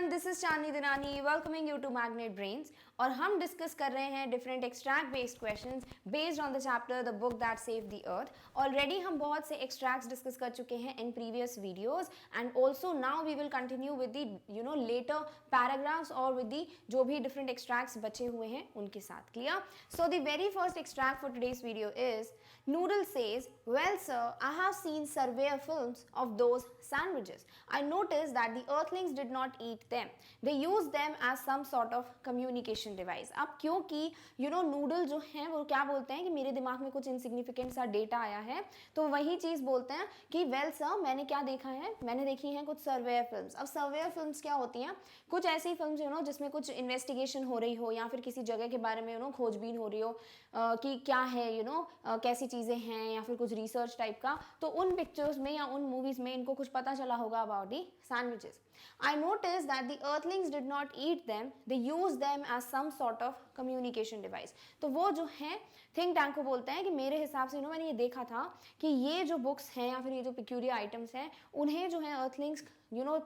Everyone, this is Chandni Dinani welcoming you to magnet brains. और हम discuss कर रहे हैं different extract based questions based on the chapter the book that saved the earth. Already हम बहुत से एक्सट्रैक्ट्स डिस्कस कर चुके हैं in previous videos and also now we will continue with the later paragraphs और विद द जो भी different extracts बचे हुए हैं उनके साथ। Clear? So the very first extract for today's video is Noodle says, well sir, I have seen surveyor films of those sandwiches. I noticed that the earthlings did not eat them. They used them as some sort of communication device. अब क्योंकि noodle जो हैं वो क्या बोलते हैं कि मेरे दिमाग में कुछ इनसिग्निफिकेंट सा डेटा आया है, तो वही चीज़ बोलते हैं कि वेल सर मैंने क्या देखा है, मैंने देखी हैं कुछ सर्वेयर फिल्म्स। अब सर्वेयर फिल्म्स क्या होती हैं? कुछ ऐसी फिल्म्स जिसमें कुछ इन्वेस्टिगेशन हो रही हो या फिर किसी जगह के बारे में खोजबीन हो रही हो कि क्या है कैसी चीज़ें हैं या फिर कुछ रिसर्च टाइप का, तो उन पिक्चर्स में या उन मूवीज़ में इनको कुछ पता चला होगा about the sandwiches. I notice that the earthlings did not eat them, they use them as some sort of communication device. तो वो जो है थिंक टैंक को बोलते हैं कि मेरे हिसाब से मैंने ये देखा था कि ये जो बुक्स हैं या फिर ये जो पिक्यूरियर आइटम्स हैं उन्हें जो है अर्थलिंग्स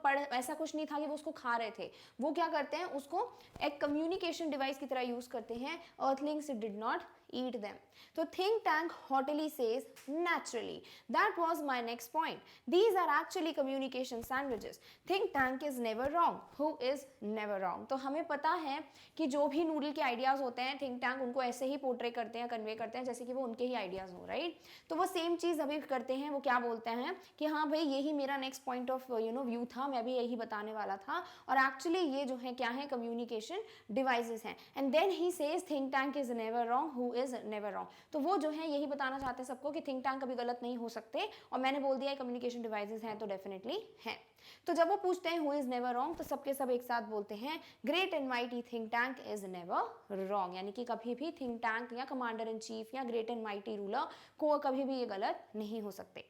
पढ़ ऐसा कुछ नहीं था कि वो उसको खा रहे थे, वो क्या करते हैं उसको एक कम्युनिकेशन डिवाइस की तरह यूज करते हैं। Earthlings did not eat them. So think tank haughtily says, naturally. That was my next point. These are actually communication sandwiches. Think tank is never wrong. Who is never wrong? तो हमें पता है कि जो भी noodle के ideas होते हैं थिंक टैंक उनको ऐसे ही पोर्ट्रे करते हैं, कन्वे करते हैं जैसे कि वो उनके ही आइडियाज हो, राइट? तो वो सेम चीज अभी करते हैं। वो क्या बोलते हैं कि हाँ भाई यही मेरा नेक्स्ट पॉइंट ऑफ व्यू था, मैं भी यही बताने वाला था, और एक्चुअली ये जो है क्या है, कम्युनिकेशन डिवाइसेस हैं। And then he says think tank is never wrong, who is never wrong. तो वो जो है यही बताना चाहते हैं सबको कि थिंक टैंक कभी गलत नहीं हो सकते, और मैंने बोल दिया कम्युनिकेशन डिवाइसेस हैं तो डेफिनेटली हैं। तो जब वो पूछते हैं हु इज नेवर रॉन्ग तो सबके सब एक साथ बोलते हैं great and mighty think tank is never wrong, यानी कि कभी भी थिंक टैंक या कमांडर इन चीफ या ग्रेट एंड माइटी रूलर को कभी भी ये गलत नहीं हो सकते।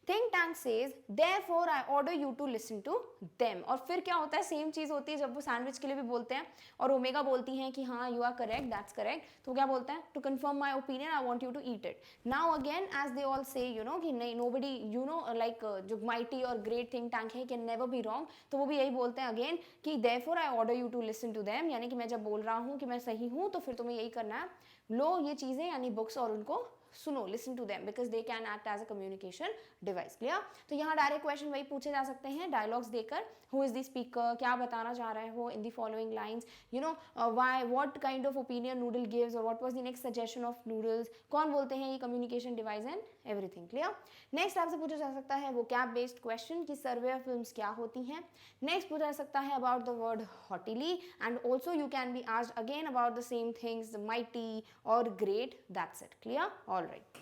Think tank says therefore I order you to listen to them. और फिर क्या होता है, सेम चीज होती है जब वो सैंडविच के लिए भी बोलते हैं और ओमेगा बोलती हैं कि हाँ you are correct, that's correct, तो क्या बोलते हैं to confirm my opinion I want you to eat it. Now again as they all say कि नहीं नोबडी लाइक जो माइटी और ग्रेट थिंक टैंक है कैन नेवर बी रॉन्ग, तो वो भी यही बोलते हैं अगेन कि therefore I order you to listen to them, यानी कि मैं जब बोल रहा हूँ कि मैं सही हूँ तो फिर तुम्हें यही करना है, लो ये चीजें यानी बुक्स और उनको सुनो, listen to them because they can act as a communication device. Clear? तो यहाँ डायरेक्ट क्वेश्चन वही पूछे जा सकते हैं डायलॉग्स देकर, हु इज द स्पीकर, क्या बताना चाह रहे हो in the following lines, why, what kind of opinion Noodle gives और what was the next suggestion of Noodle's, कौन बोलते हैं ये communication device and everything. Clear? Next आपसे पूछा जा सकता है वो कैप बेस्ड क्वेश्चन कि सर्वेयर फिल्म्स क्या होती हैं। नेक्स्ट पूछा जा सकता है about the word haughtily and also you can be asked again about the same things mighty और great. That's it. Clear? All right.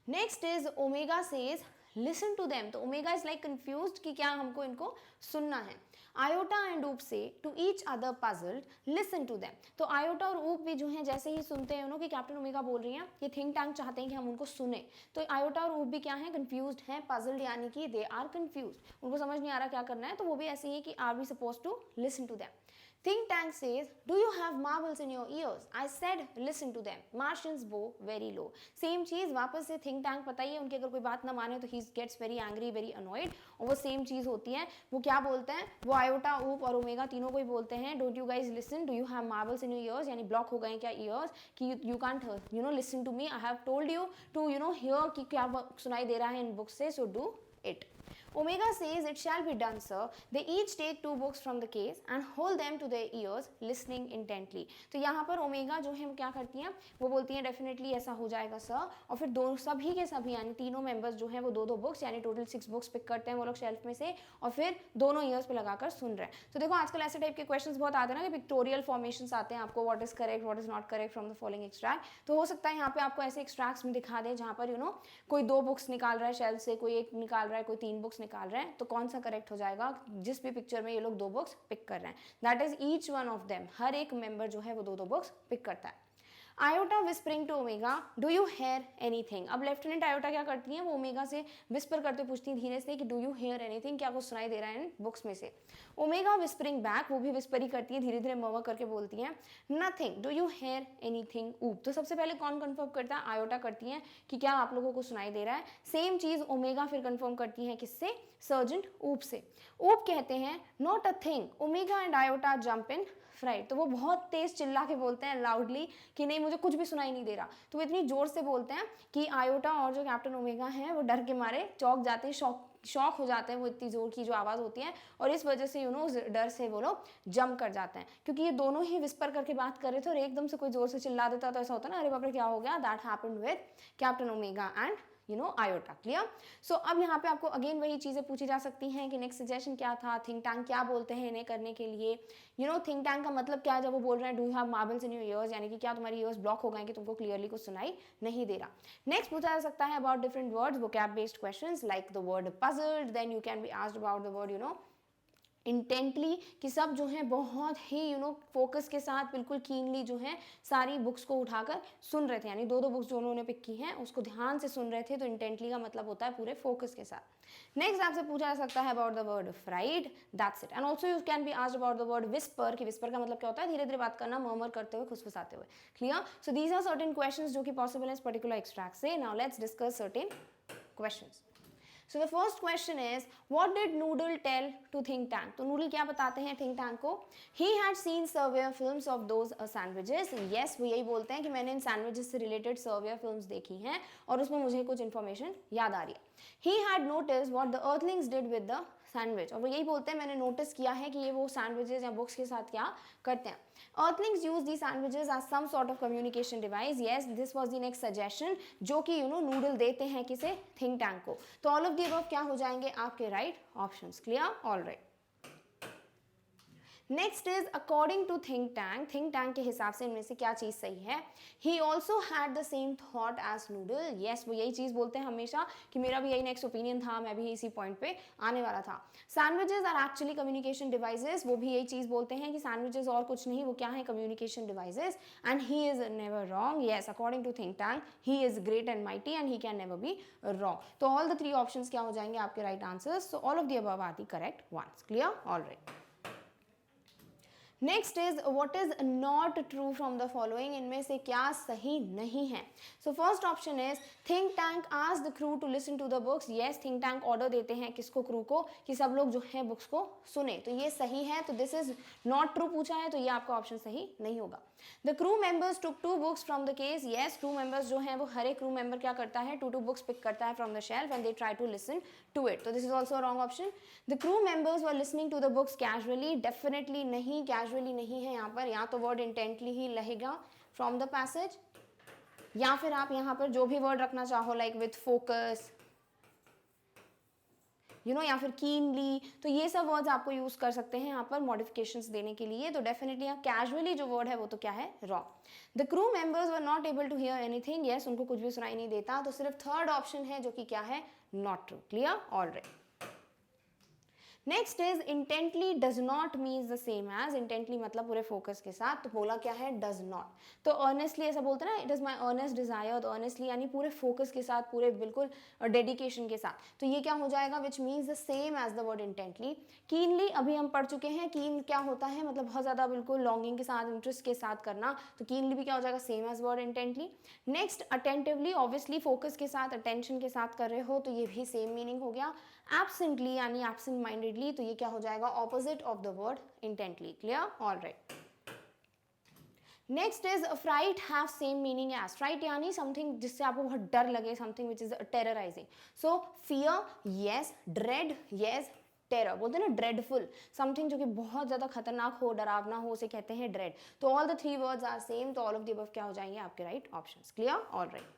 Next is Omega says listen to them. तो Omega is like confused कि क्या हमको इनको सुनना है। Iota and Oop say to each other puzzled listen to them. तो Iota और ऊप भी जो हैं जैसे ही सुनते हैं कि कैप्टन ओमेगा बोल रही हैं, ये थिंक टैंक चाहते हैं कि हम उनको सुने, तो आयोटा और ऊप भी क्या है, कंफ्यूज्ड हैं, पजल्ड यानी कि दे आर कंफ्यूज्ड, उनको समझ नहीं आ रहा क्या करना है, तो वो भी ऐसे ही है कि are we suppose to listen to them. Think tank says, do you have marbles in your ears? I said, listen to them. Martians bow very low. Same चीज वापस से think tank पता ही है उनकी अगर कोई बात ना माने तो he gets very angry, very annoyed, और वो सेम चीज होती है। वो क्या बोलते हैं, वो आयोटा, ऊप और ओमेगा तीनों को ही बोलते हैं don't you guys listen, do you have marbles in your ears, यानी ब्लॉक हो गए क्या ईयर्स कि you can't listen to me, I have told you to hear कि क्या सुनाई दे रहा है इन बुक्स से, so do it. Omega says it shall be done, sir. They each take 2 books from the case and hold them to their ears, listening intently. तो यहाँ पर ओमेगा जो है वो क्या करती हैं, वो बोलती हैं डेफिनेटली ऐसा हो जाएगा सर, और फिर दोनों सभी के सभी यानी तीनों मेंबर्स जो हैं वो 2-2 बुक्स यानी टोटल 6 बुक्स पिक करते हैं वो लोग शेल्फ में से, और फिर दोनों ईयर्स पे लगाकर सुन रहे हैं। तो देखो आजकल ऐसे टाइप के क्वेश्चंस बहुत आते हैं ना कि पिक्टोरियल फॉर्मेशंस आते हैं आपको, what is correct what is not correct from the following extract. तो हो सकता है यहाँ पे आपको ऐसे एक्सट्रैक्ट्स में दिखा दे जहाँ पर कोई 2 बुक्स निकाल रहा है शेल्फ से, कोई एक निकाल रहा है, कोई 3 बुक्स निकाल रहे हैं, तो कौन सा करेक्ट हो जाएगा जिस भी पिक्चर में ये लोग 2 बुक्स पिक कर रहे हैं, that is each one of them, हर एक मेंबर जो है वो 2-2 बुक्स पिक करता है। Iota whispering to Omega, do you hear anything. अब लेफ्टिनेंट आयोटा क्या करती हैं, वो ओमेगा से विस्पर करते पूछती हैं धीरे से कि डू यू हेयर एनीथिंग, क्या कुछ सुनाई दे रहा है इन बुक्स में से। ओमेगा विस्परिंग बैक, वो भी विस्पर ही करती है, धीरे धीरे मर्मर करके बोलती हैं nothing, do you hear anything Oop. तो सबसे पहले कौन कंफर्म करता है, आयोटा करती हैं कि क्या आप लोगों को सुनाई दे रहा है। सेम चीज ओमेगा फिर कंफर्म करती है किससे, सर्जेंट ऊप से। ऊप कहते हैं not a thing, omega and iota jump in fried. तो वो बहुत तेज चिल्ला के बोलते हैं लाउडली कि नहीं मुझे कुछ भी सुनाई नहीं दे रहा। तो वो इतनी जोर से बोलते हैं कि आयोटा और जो कैप्टन ओमेगा हैं वो डर के मारे चौंक जाते हैं, शॉक हो जाते हैं, वो इतनी जोर की जो आवाज़ होती है, और इस वजह से उस डर से वो लोग जंप कर जाते हैं, क्योंकि ये दोनों ही विस्पर करके बात कर रहे थे और एकदम से कोई जोर से चिल्ला देता तो ऐसा होता ना अरे बाप रे क्या हो गया। That happened with captain Omega and Iota. Clear. So अब यहाँ पे आपको अगेन वही चीजें पूछी जा सकती हैं कि नेक्स्ट सजेशन क्या था, थिंक टैंक क्या बोलते हैं इन्हें करने के लिए। थिंक टैंक का मतलब क्या है, जब वो बोल रहे हैं do you have marbles in your ears, यानी कि क्या तुम्हारी ईयर्स ब्लॉक हो गए कि तुमको क्लियरली कुछ सुनाई नहीं दे रहा। नेक्स्ट पूछा जा सकता है about different words, vocab based questions like the word puzzled, then you can be asked about the word intently, कि सब जो है बहुत ही फोकस के साथ बिल्कुल कीनली जो है सारी बुक्स को उठाकर सुन रहे थे, यानी दो बुक्स जो उन्होंने पिक की हैं उसको ध्यान से सुन रहे थे। तो इंटेंटली का मतलब होता है पूरे फोकस के साथ। नेक्स्ट आपसे पूछा जा सकता है about the word fried, that's it. And also you can be asked about the word whisper, कि विस्पर का मतलब क्या होता है, धीरे धीरे बात करना, मर्मर करते हुए, खुसफुसाते हुए। Clear. So these are certain questions जो कि पॉसिबल है इस पर्टिकुलर एक्सट्रैक्ट से। Now let's discuss certain questions. So the first question is, what did Noodle tell to Think Tank? तो Noodle क्या बताते हैं Think Tank को? He had seen surveyor films of those sandwiches. Yes, वो यही बोलते हैं कि मैंने इन sandwiches से related surveyor films देखी हैं और उसमें मुझे कुछ information याद आ रही है। He had noticed what the earthlings did with the sandwich. और वो यही बोलते हैं मैंने नोटिस किया है कि ये वो सैंडविचेस या बुक्स के साथ क्या करते हैं। Earthlings use these sandwiches as some sort of communication device. Yes, this was the next suggestion जो कि नूडल देते हैं किसे, थिंक टैंक को। तो ऑल ऑफ द अबव क्या हो जाएंगे आपके right options. Clear. All right. Next is according to think tank के हिसाब से इनमें से क्या चीज सही है। He also had the same thought as Noodle. Yes, वो यही चीज बोलते हैं हमेशा कि मेरा भी यही नेक्स्ट ओपिनियन था, मैं भी इसी पॉइंट पे आने वाला था। Sandwiches are actually communication devices, वो भी यही चीज बोलते हैं कि सैंडविचेस और कुछ नहीं, वो क्या है, communication devices. And he is never wrong. Yes, according to think tank he is great and mighty and he can never be wrong. तो ऑल द थ्री ऑप्शंस क्या हो जाएंगे आपके right answers. So all of the above are the correct ones. Clear. All right. Next is what is not true from the following, इनमें से क्या सही नहीं है। So first option is think tank asked the crew to listen to the books. Yes, think tank order देते हैं किसको, crew को, कि सब लोग जो है बुक्स को सुने। तो ये सही है, तो दिस इज नॉट ट्रू पूछा है तो ये आपका ऑप्शन सही नहीं होगा। The crew members took 2 books from the case. Yes, crew members जो है वो हर एक क्रू मेंबर क्या करता है, 2 बुक्स पिक करता है from the shelf and they try to listen to it. तो this is also wrong option. The crew members were listening to the books casually. Definitely नहीं, कैजुअली नहीं है यहाँ पर, या तो वर्ड इंटेंटली ही रहेगा फ्रॉम द पैसेज, या फिर आप यहाँ पर जो भी वर्ड रखना चाहो लाइक विथ फोकस या फिर कीनली, तो ये सब वर्ड्स आपको यूज कर सकते हैं यहाँ पर मॉडिफिकेशंस देने के लिए। तो डेफिनेटली यहाँ कैजुअली जो वर्ड है वो तो क्या है, wrong. The crew members were not able to hear anything. Yes, उनको कुछ भी सुनाई नहीं देता, तो सिर्फ थर्ड ऑप्शन है जो कि क्या है, not true. Clear. Alright. Next is intently does not means the same as. Intently मतलब पूरे फोकस के साथ, तो बोला क्या है, डज नॉट। तो अर्नेस्टली ऐसा बोलते हैं ना, it is my earnest desire. तो अर्नेस्टली यानी पूरे फोकस के साथ, पूरे बिल्कुल डेडिकेशन के साथ। तो ये क्या हो जाएगा, which means the same as the word intently. Keenly अभी हम पढ़ चुके हैं, कीन क्या होता है, मतलब बहुत ज्यादा बिल्कुल लॉन्गिंग के साथ, इंटरेस्ट के साथ करना। तो कीनली भी क्या हो जाएगा, same as word intently. Next attentively, obviously focus के साथ, अटेंशन के साथ कर रहे हो, तो ये भी सेम मीनिंग हो गया। एब्सेंटली यानी एब्सेंट माइंडेडली, तो ये क्या हो जाएगा, opposite of the word intently. Clear. Alright. Next is fright have same meaning as. Fright यानी समथिंग जिससे आपको बहुत डर लगे, something which is terrorising. So fear, yes. Dread, yes. Terror बोलते हैं ना, ड्रेडफुल, समथिंग जो कि बहुत ज्यादा खतरनाक हो, डरावना हो, उसे कहते हैं ड्रेड। तो all the three words are same, तो ऑल ऑफ द अबव क्या हो जाएंगे आपके right options. Clear. Alright.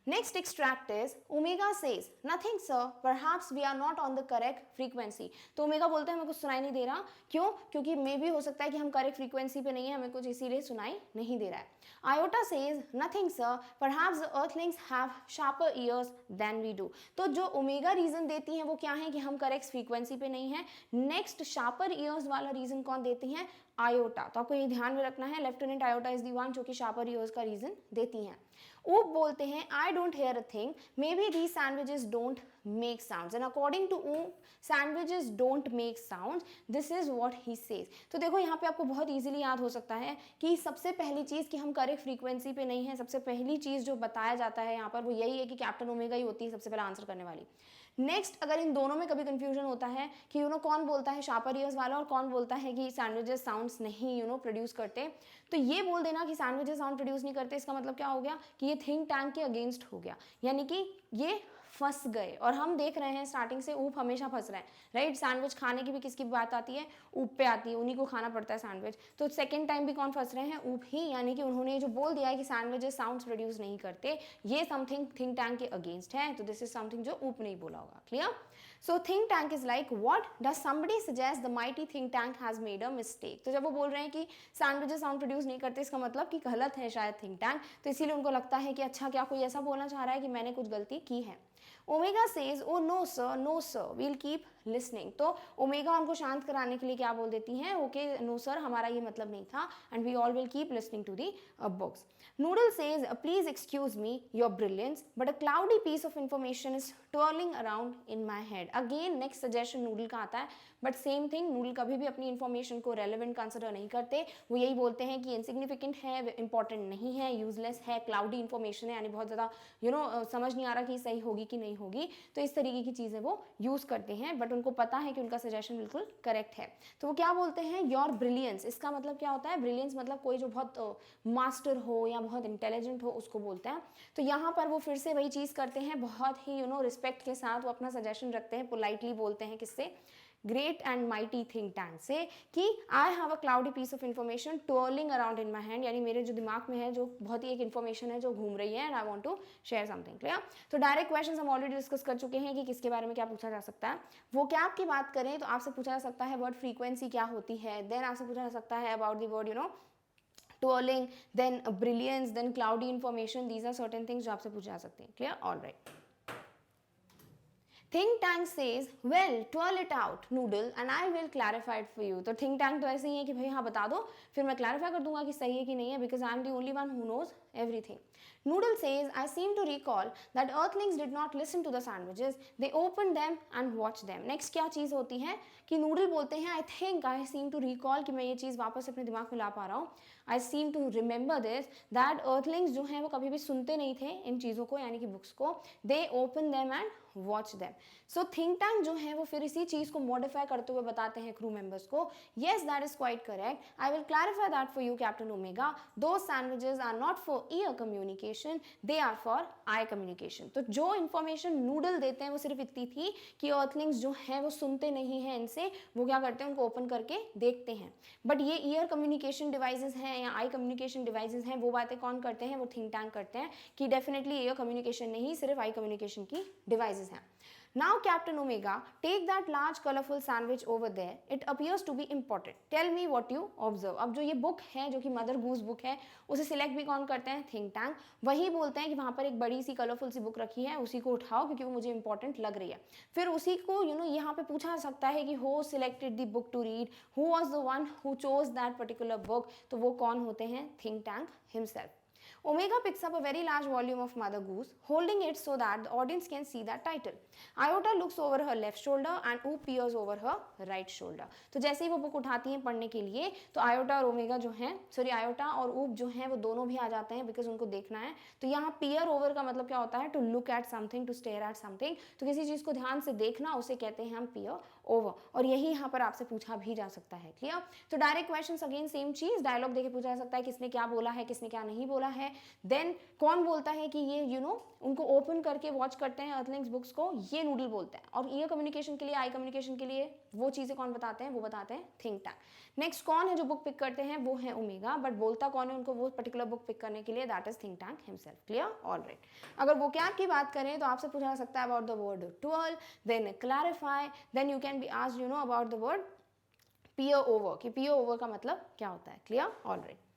Next extract is Omega says, nothing sir, perhaps we are not on the correct frequency. तो ओमेगा बोलता है हमें कुछ सुनाई नहीं दे रहा, क्यों? क्योंकि मे भी हो सकता है कि हम करेक्ट फ्रीक्वेंसी पे नहीं है, हमें कुछ इसीलिए सुनाई नहीं दे रहा है. Iota says, nothing sir, perhaps the earthlings have sharper ears than we do. तो जो ओमेगा रीजन देती हैं वो क्या है कि हम करेक्ट फ्रीक्वेंसी पे नहीं है. नेक्स्ट शार्पर ईयर्स वाला रीजन कौन देती हैं? आयोटा. तो आपको ये ध्यान में रखना है, lieutenant iota is the one जो कि शार्पर ईयर्स का रीजन देती हैं. ऊप बोलते हैं I don't hear a thing, maybe these sandwiches don't make sounds, and according to Oop sandwiches don't make sounds, this is what he says. तो देखो यहाँ पे आपको बहुत इजीली याद हो सकता है कि सबसे पहली चीज़ कि हम करेक्ट फ्रीक्वेंसी पे नहीं है, सबसे पहली चीज़ जो बताया जाता है यहाँ पर वो यही है कि कैप्टन ओमेगा ही होती है सबसे पहले आंसर करने वाली. नेक्स्ट, अगर इन दोनों में कभी कंफ्यूजन होता है कि कौन बोलता है शार्पर ईयर्स वाला और कौन बोलता है कि सैंडविचेस साउंड्स नहीं प्रोड्यूस करते, तो ये बोल देना कि सैंडविचेस साउंड प्रोड्यूस नहीं करते, इसका मतलब क्या हो गया कि ये थिंक टैंक के अगेंस्ट हो गया, यानी कि ये फंस गए. और हम देख रहे हैं स्टार्टिंग से ऊप हमेशा फंस रहे हैं, राइट. सैंडविच खाने की भी किसकी बात आती है? ऊप पे आती है, उन्हीं को खाना पड़ता है सैंडविच. तो सेकंड टाइम भी कौन फंस रहे हैं? ऊप ही, यानी कि उन्होंने जो बोल दिया है कि सैंडविचेस साउंड्स प्रोड्यूस नहीं करते, ये समथिंग थिंक टैंक के अगेंस्ट है. तो दिस इज समथिंग जो ऊप नहीं बोला होगा. Clear? So think tank is like, what does somebody suggest the mighty think tank has made a mistake? तो जब वो बोल रहे हैं कि सैंडविचेस साउंड प्रोड्यूस नहीं करते, इसका मतलब कि गलत है शायद थिंक टैंक, तो इसीलिए उनको लगता है कि अच्छा क्या कोई ऐसा बोलना चाह रहा है कि मैंने कुछ गलती की है. Omega says, oh no sir, we'll keep listening. तो ओमेगा उनको शांत कराने के लिए क्या बोल देती हैं? ओके नो सर, हमारा ये मतलब नहीं था, and we all will keep listening to the books. Noodle says, please excuse me, your brilliance, but a cloudy piece of information is twirling around in my head. Again, next suggestion Noodle का आता है, but same thing, Noodle कभी भी अपनी information को relevant consider नहीं करते. वो यही बोलते हैं कि insignificant है, important नहीं है, useless है, cloudy information है, यानी बहुत ज़्यादा समझ नहीं आ रहा कि सही होगी कि नहीं होगी. तो इस तरीके की चीज़ें वो यूज़ करते हैं, बट उनको पता है कि उनका सजेशन बिल्कुल करेक्ट है. तो वो क्या बोलते हैं? Your brilliance. इसका मतलब क्या होता है? ब्रिलियंस मतलब कोई जो बहुत मास्टर हो या बहुत इंटेलिजेंट हो, उसको बोलते हैं. तो यहाँ पर वो फिर से वही चीज़ करते हैं, बहुत ही रिस्पेक्ट के साथ वो अपना सजेशन रखते हैं, पोलाइटली बोलते हैं. किससे? Great and mighty think tank से, कि I have a cloudy piece of information twirling around in my hand, यानी मेरे जो दिमाग में है जो बहुत ही एक इन्फॉर्मेशन है जो घूम रही है, and I want to share something. Clear? तो डायरेक्ट क्वेश्चंस हम ऑलरेडी डिस्कस कर चुके हैं कि किसके बारे में क्या पूछा जा सकता है. वो क्या आपकी बात करें तो आपसे पूछा जा सकता है वर्ड फ्रीक्वेंसी क्या होती है, देन आपसे पूछा जा सकता है about the word twirling, then brilliance, then cloudy information. These are certain things जो आपसे पूछे जा सकते हैं. Clear? All right. Think tank says, well, twirl it out, Noodle, and I will clarify it for you. तो think tank तो ऐसे ही है कि भाई हाँ बता दो, फिर मैं clarify कर दूंगा कि सही है कि नहीं है, because I am the only one who knows everything. Noodle says, I seem to recall that earthlings did not listen to the sandwiches. They opened them and watched them. Next क्या चीज़ होती है कि Noodle बोलते हैं, I think I seem to recall, कि मैं ये चीज़ वापस अपने दिमाग में ला पा रहा हूँ. I seem to remember this, that earthlings जो हैं वो कभी भी सुनते नहीं थे इन चीज़ों को, यानी कि बुक्स को. They opened them and watch them. So think tank जो है वो फिर इसी चीज़ को modify करते हुए बताते हैं crew members को. Yes, that is quite correct. I will clarify that for you, Captain Omega. Those sandwiches are not for ear communication, they are for eye communication. तो जो information Noodle देते हैं वो सिर्फ इतनी थी कि earthlings जो हैं वो सुनते नहीं हैं इनसे, वो क्या करते हैं उनको open करके देखते हैं. But ये ear communication devices हैं या eye communication devices हैं, वो बातें कौन करते हैं? वो think tank करते हैं कि definitely ear communication नहीं, सिर्फ eye communication की devices हैं. Now Captain Omega, take that large colorful sandwich over there. It appears to be important. Tell me what you observe. अब जो ये बुक है जो कि मदर गूस बुक है, उसे सिलेक्ट भी कौन करते हैं? Think tank. वही बोलते हैं कि वहाँ पर एक बड़ी सी कलरफुल सी बुक रखी है, उसी को उठाओ क्योंकि वो मुझे इंपॉर्टेंट लग रही है. फिर उसी को यहाँ पे पूछा जा सकता है कि who selected the book to read, who was the one who chose that particular book. तो वो कौन होते हैं? Think tank himself. Omega picks up a very large volume of Mother Goose, holding it so that the audience can see that title. Iota looks over her left shoulder and Oop peers over her right shoulder. तो जैसे ही वो book उठाती हैं पढ़ने के लिए, तो Iota और ओमेगा जो हैं, आयोटा और ऊप जो हैं वो दोनों भी आ जाते हैं बिकॉज उनको देखना है. तो यहाँ peer over का मतलब क्या होता है? To look at something, to stare at something. तो किसी चीज़ को ध्यान से देखना, उसे कहते हैं हम peer over. और यही यहाँ पर आपसे पूछा भी जा सकता है. क्लियर? तो डायरेक्ट क्वेश्चन अगेन सेम चीज़, डायलॉग देके पूछा जा सकता है किसने क्या बोला है, किसने क्या नहीं बोला है. देन कौन बोलता है कि ये उनको ओपन करके वॉच करते हैं अर्थलिंग्स बुक्स को? ये नूडल बोलता है. और ईयर कम्युनिकेशन के लिए, आई कम्युनिकेशन के लिए वो चीज़ें कौन बताते हैं, वो बताते हैं थिंक टैंक। नेक्स्ट कौन है जो बुक पिक करते हैं, वो है ओमेगा, बट बोलता कौन है उनको वो पर्टिकुलर बुक पिक करने के लिए, that is think tank himself. Clear, alright. अगर वो क्या की बात करें तो आपसे पूछा सकता है about the word twelve, then clarify, then you can be asked about the word peer over, कि पीयर ओवर का मतलब क्या होता है। Clear, alright.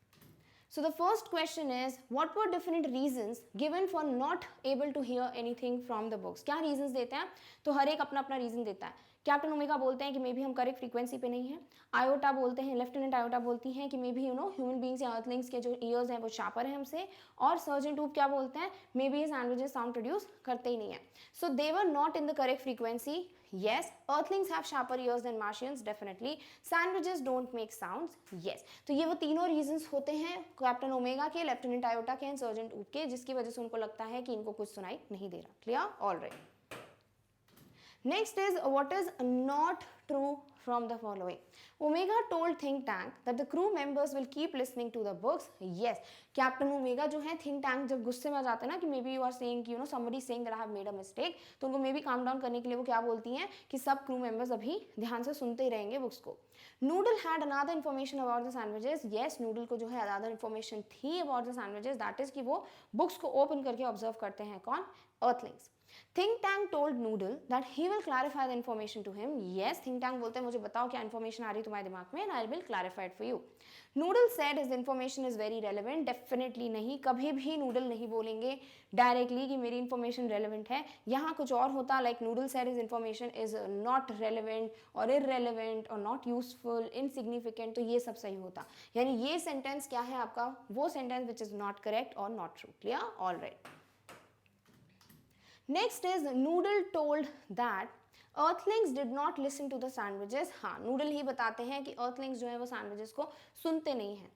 So the first question is, what were different reasons given for not able to hear anything from the books? क्या reasons देते हैं, तो हर एक अपना अपना reason देता है। कैप्टन ओमेगा बोलते हैं कि मे बी हम करेक्ट फ्रीक्वेंसी पे नहीं है। आयोटा बोलते हैं, लेफ्टिनेंट आयोटा बोलती हैं कि मे बी ह्यूमन बींग्स या अर्थलिंग्स के जो ईयर्स हैं वो शार्पर हैं हमसे। और सर्जन टूब क्या बोलते हैं, मे बी ये सैंडविचेस साउंड प्रोड्यूस करते ही नहीं है। So they were not in the correct frequency. Yes, earthlings have sharper ears than Martians, definitely. Sandwiches don't make sounds. Yes. तो ये वो तीनों reasons होते हैं कैप्टन ओमेगा के, लेफ्टिनेंट आयोटा के एंड सर्जेंट ऊप के, जिसकी वजह से उनको लगता है कि इनको कुछ सुनाई नहीं दे रहा। Clear, alright. Next is, what is not true from the following? Omega told think tank that the crew members will keep listening to the books. Yes, captain omega जो है थिंक टैंक जब गुस्से में आ जाते हैं ना कि maybe you are saying कि somebody is saying that I have made a mistake, तो उनको मे बी काम डाउन करने के लिए वो क्या बोलती हैं कि सब क्रू मेंबर्स अभी ध्यान से सुनते ही रहेंगे बुक्स को। Noodle had another information about the sandwiches. Yes, noodle को जो है अनदर इन्फॉर्मेशन थी about the sandwiches, that is कि वो बुक्स को ओपन करके ऑब्जर्व करते हैं कौन, Earthlings. Think Tank told Noodle that he will clarify the information to him. Yes, Think Tank बोलते हैं मुझे बताओ क्या information आ रही है तुम्हारे दिमाग में, and I will clarify it for you. Noodle said his information is very relevant. Definitely नहीं, कभी भी Noodle नहीं बोलेंगे directly कि मेरी information relevant है। यहाँ कुछ और होता, like Noodle said his information is not relevant or irrelevant or not useful, insignificant, तो ये सब सही होता। यानी ये sentence क्या है आपका, वो sentence which is not correct or not true. Clear? All right. Next is, Noodle told that Earthlings did not listen to the sandwiches. हाँ, Noodle ही बताते हैं कि Earthlings जो है वो sandwiches को सुनते नहीं हैं।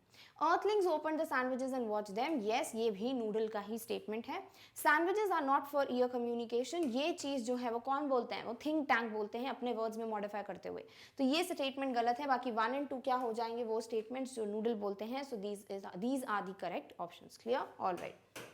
Earthlings opened the sandwiches and watched them. Yes, ये भी Noodle का ही statement है। Sandwiches are not for ear communication. ये चीज़ जो है वो कौन बोलते हैं, वो think tank बोलते हैं अपने words में modify करते हुए। तो ये statement गलत है, बाकी 1 and 2 क्या हो जाएंगे वो statements जो Noodle बोलते हैं। So these are the correct options. Clear? All right.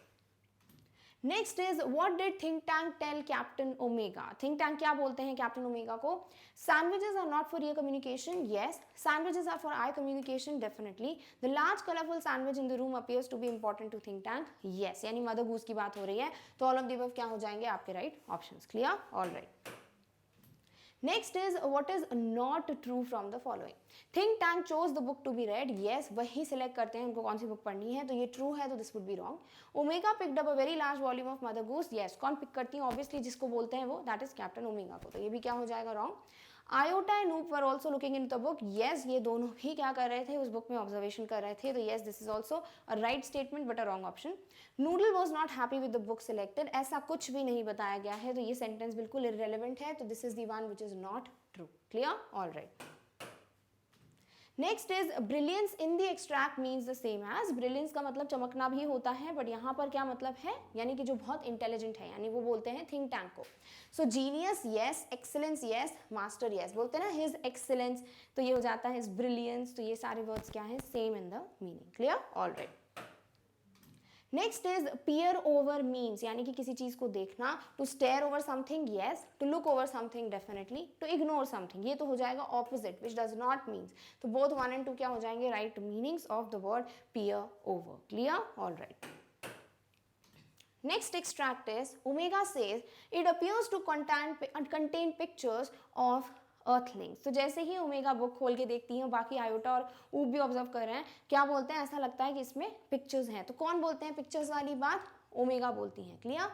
Next is, what did think tank tell captain Omega? Think tank क्या बोलते हैं कैप्टन ओमेगा को? Sandwiches are not for ear communication. Yes, sandwiches are for eye communication. Definitely. The large colourful sandwich in the room appears to be important to think tank. Yes, यानी Mother Goose की बात हो रही है, तो all of the above क्या हो जाएंगे आपके right options. Clear, alright. Next is, what is not true from the following? Think Tank chose the book to be read. Yes, वही select करते हैं उनको कौन सी बुक पढ़नी है, तो ये true है, तो this would be wrong. Omega picked up a very large volume of Mother Goose. Yes, कौन pick करती है? Obviously जिसको बोलते हैं वो, that is Captain Omega को, तो ये भी क्या हो जाएगा wrong. Iota and Noop were also looking into the book. Yes, ये दोनों भी क्या कर रहे थे, उस बुक में ऑब्जर्वेशन कर रहे थे, तो yes, this is also a right statement but a wrong option. Noodle was not happy with the book selected. ऐसा कुछ भी नहीं बताया गया है, तो ये सेंटेंस बिल्कुल irrelevant है, तो this is the one which is not true. Clear? All right. Next is, brilliance in the extract means the same as, brilliance का मतलब चमकना भी होता है, बट यहाँ पर क्या मतलब है, यानी कि जो बहुत इंटेलिजेंट है, यानी वो बोलते हैं थिंक टैंक को। So genius yes, excellence yes, master yes, बोलते हैं ना हिज एक्सेलेंस, तो ये हो जाता है हिज ब्रिलियंस, तो ये सारे वर्ड्स क्या है, same in the meaning. Clear, alright. Next is, peer over means, यानी कि किसी चीज को देखना, to stare over something yes, to look over something definitely, to ignore something, ये तो हो जाएगा opposite which does not means, तो बोथ 1 and 2 क्या हो जाएंगे right meanings of the word peer over. Clear, alright. Next extract is, Omega says it appears to contain pictures of earthlings. तो जैसे ही ओमेगा बुक खोल के देखती हैं, बाकी आयोटा और ऊप भी ऑब्जर्व कर रहे हैं, क्या बोलते हैं, ऐसा लगता है कि इसमें पिक्चर्स हैं, तो कौन बोलते हैं पिक्चर्स वाली बात, ओमेगा बोलती हैं। क्लियर,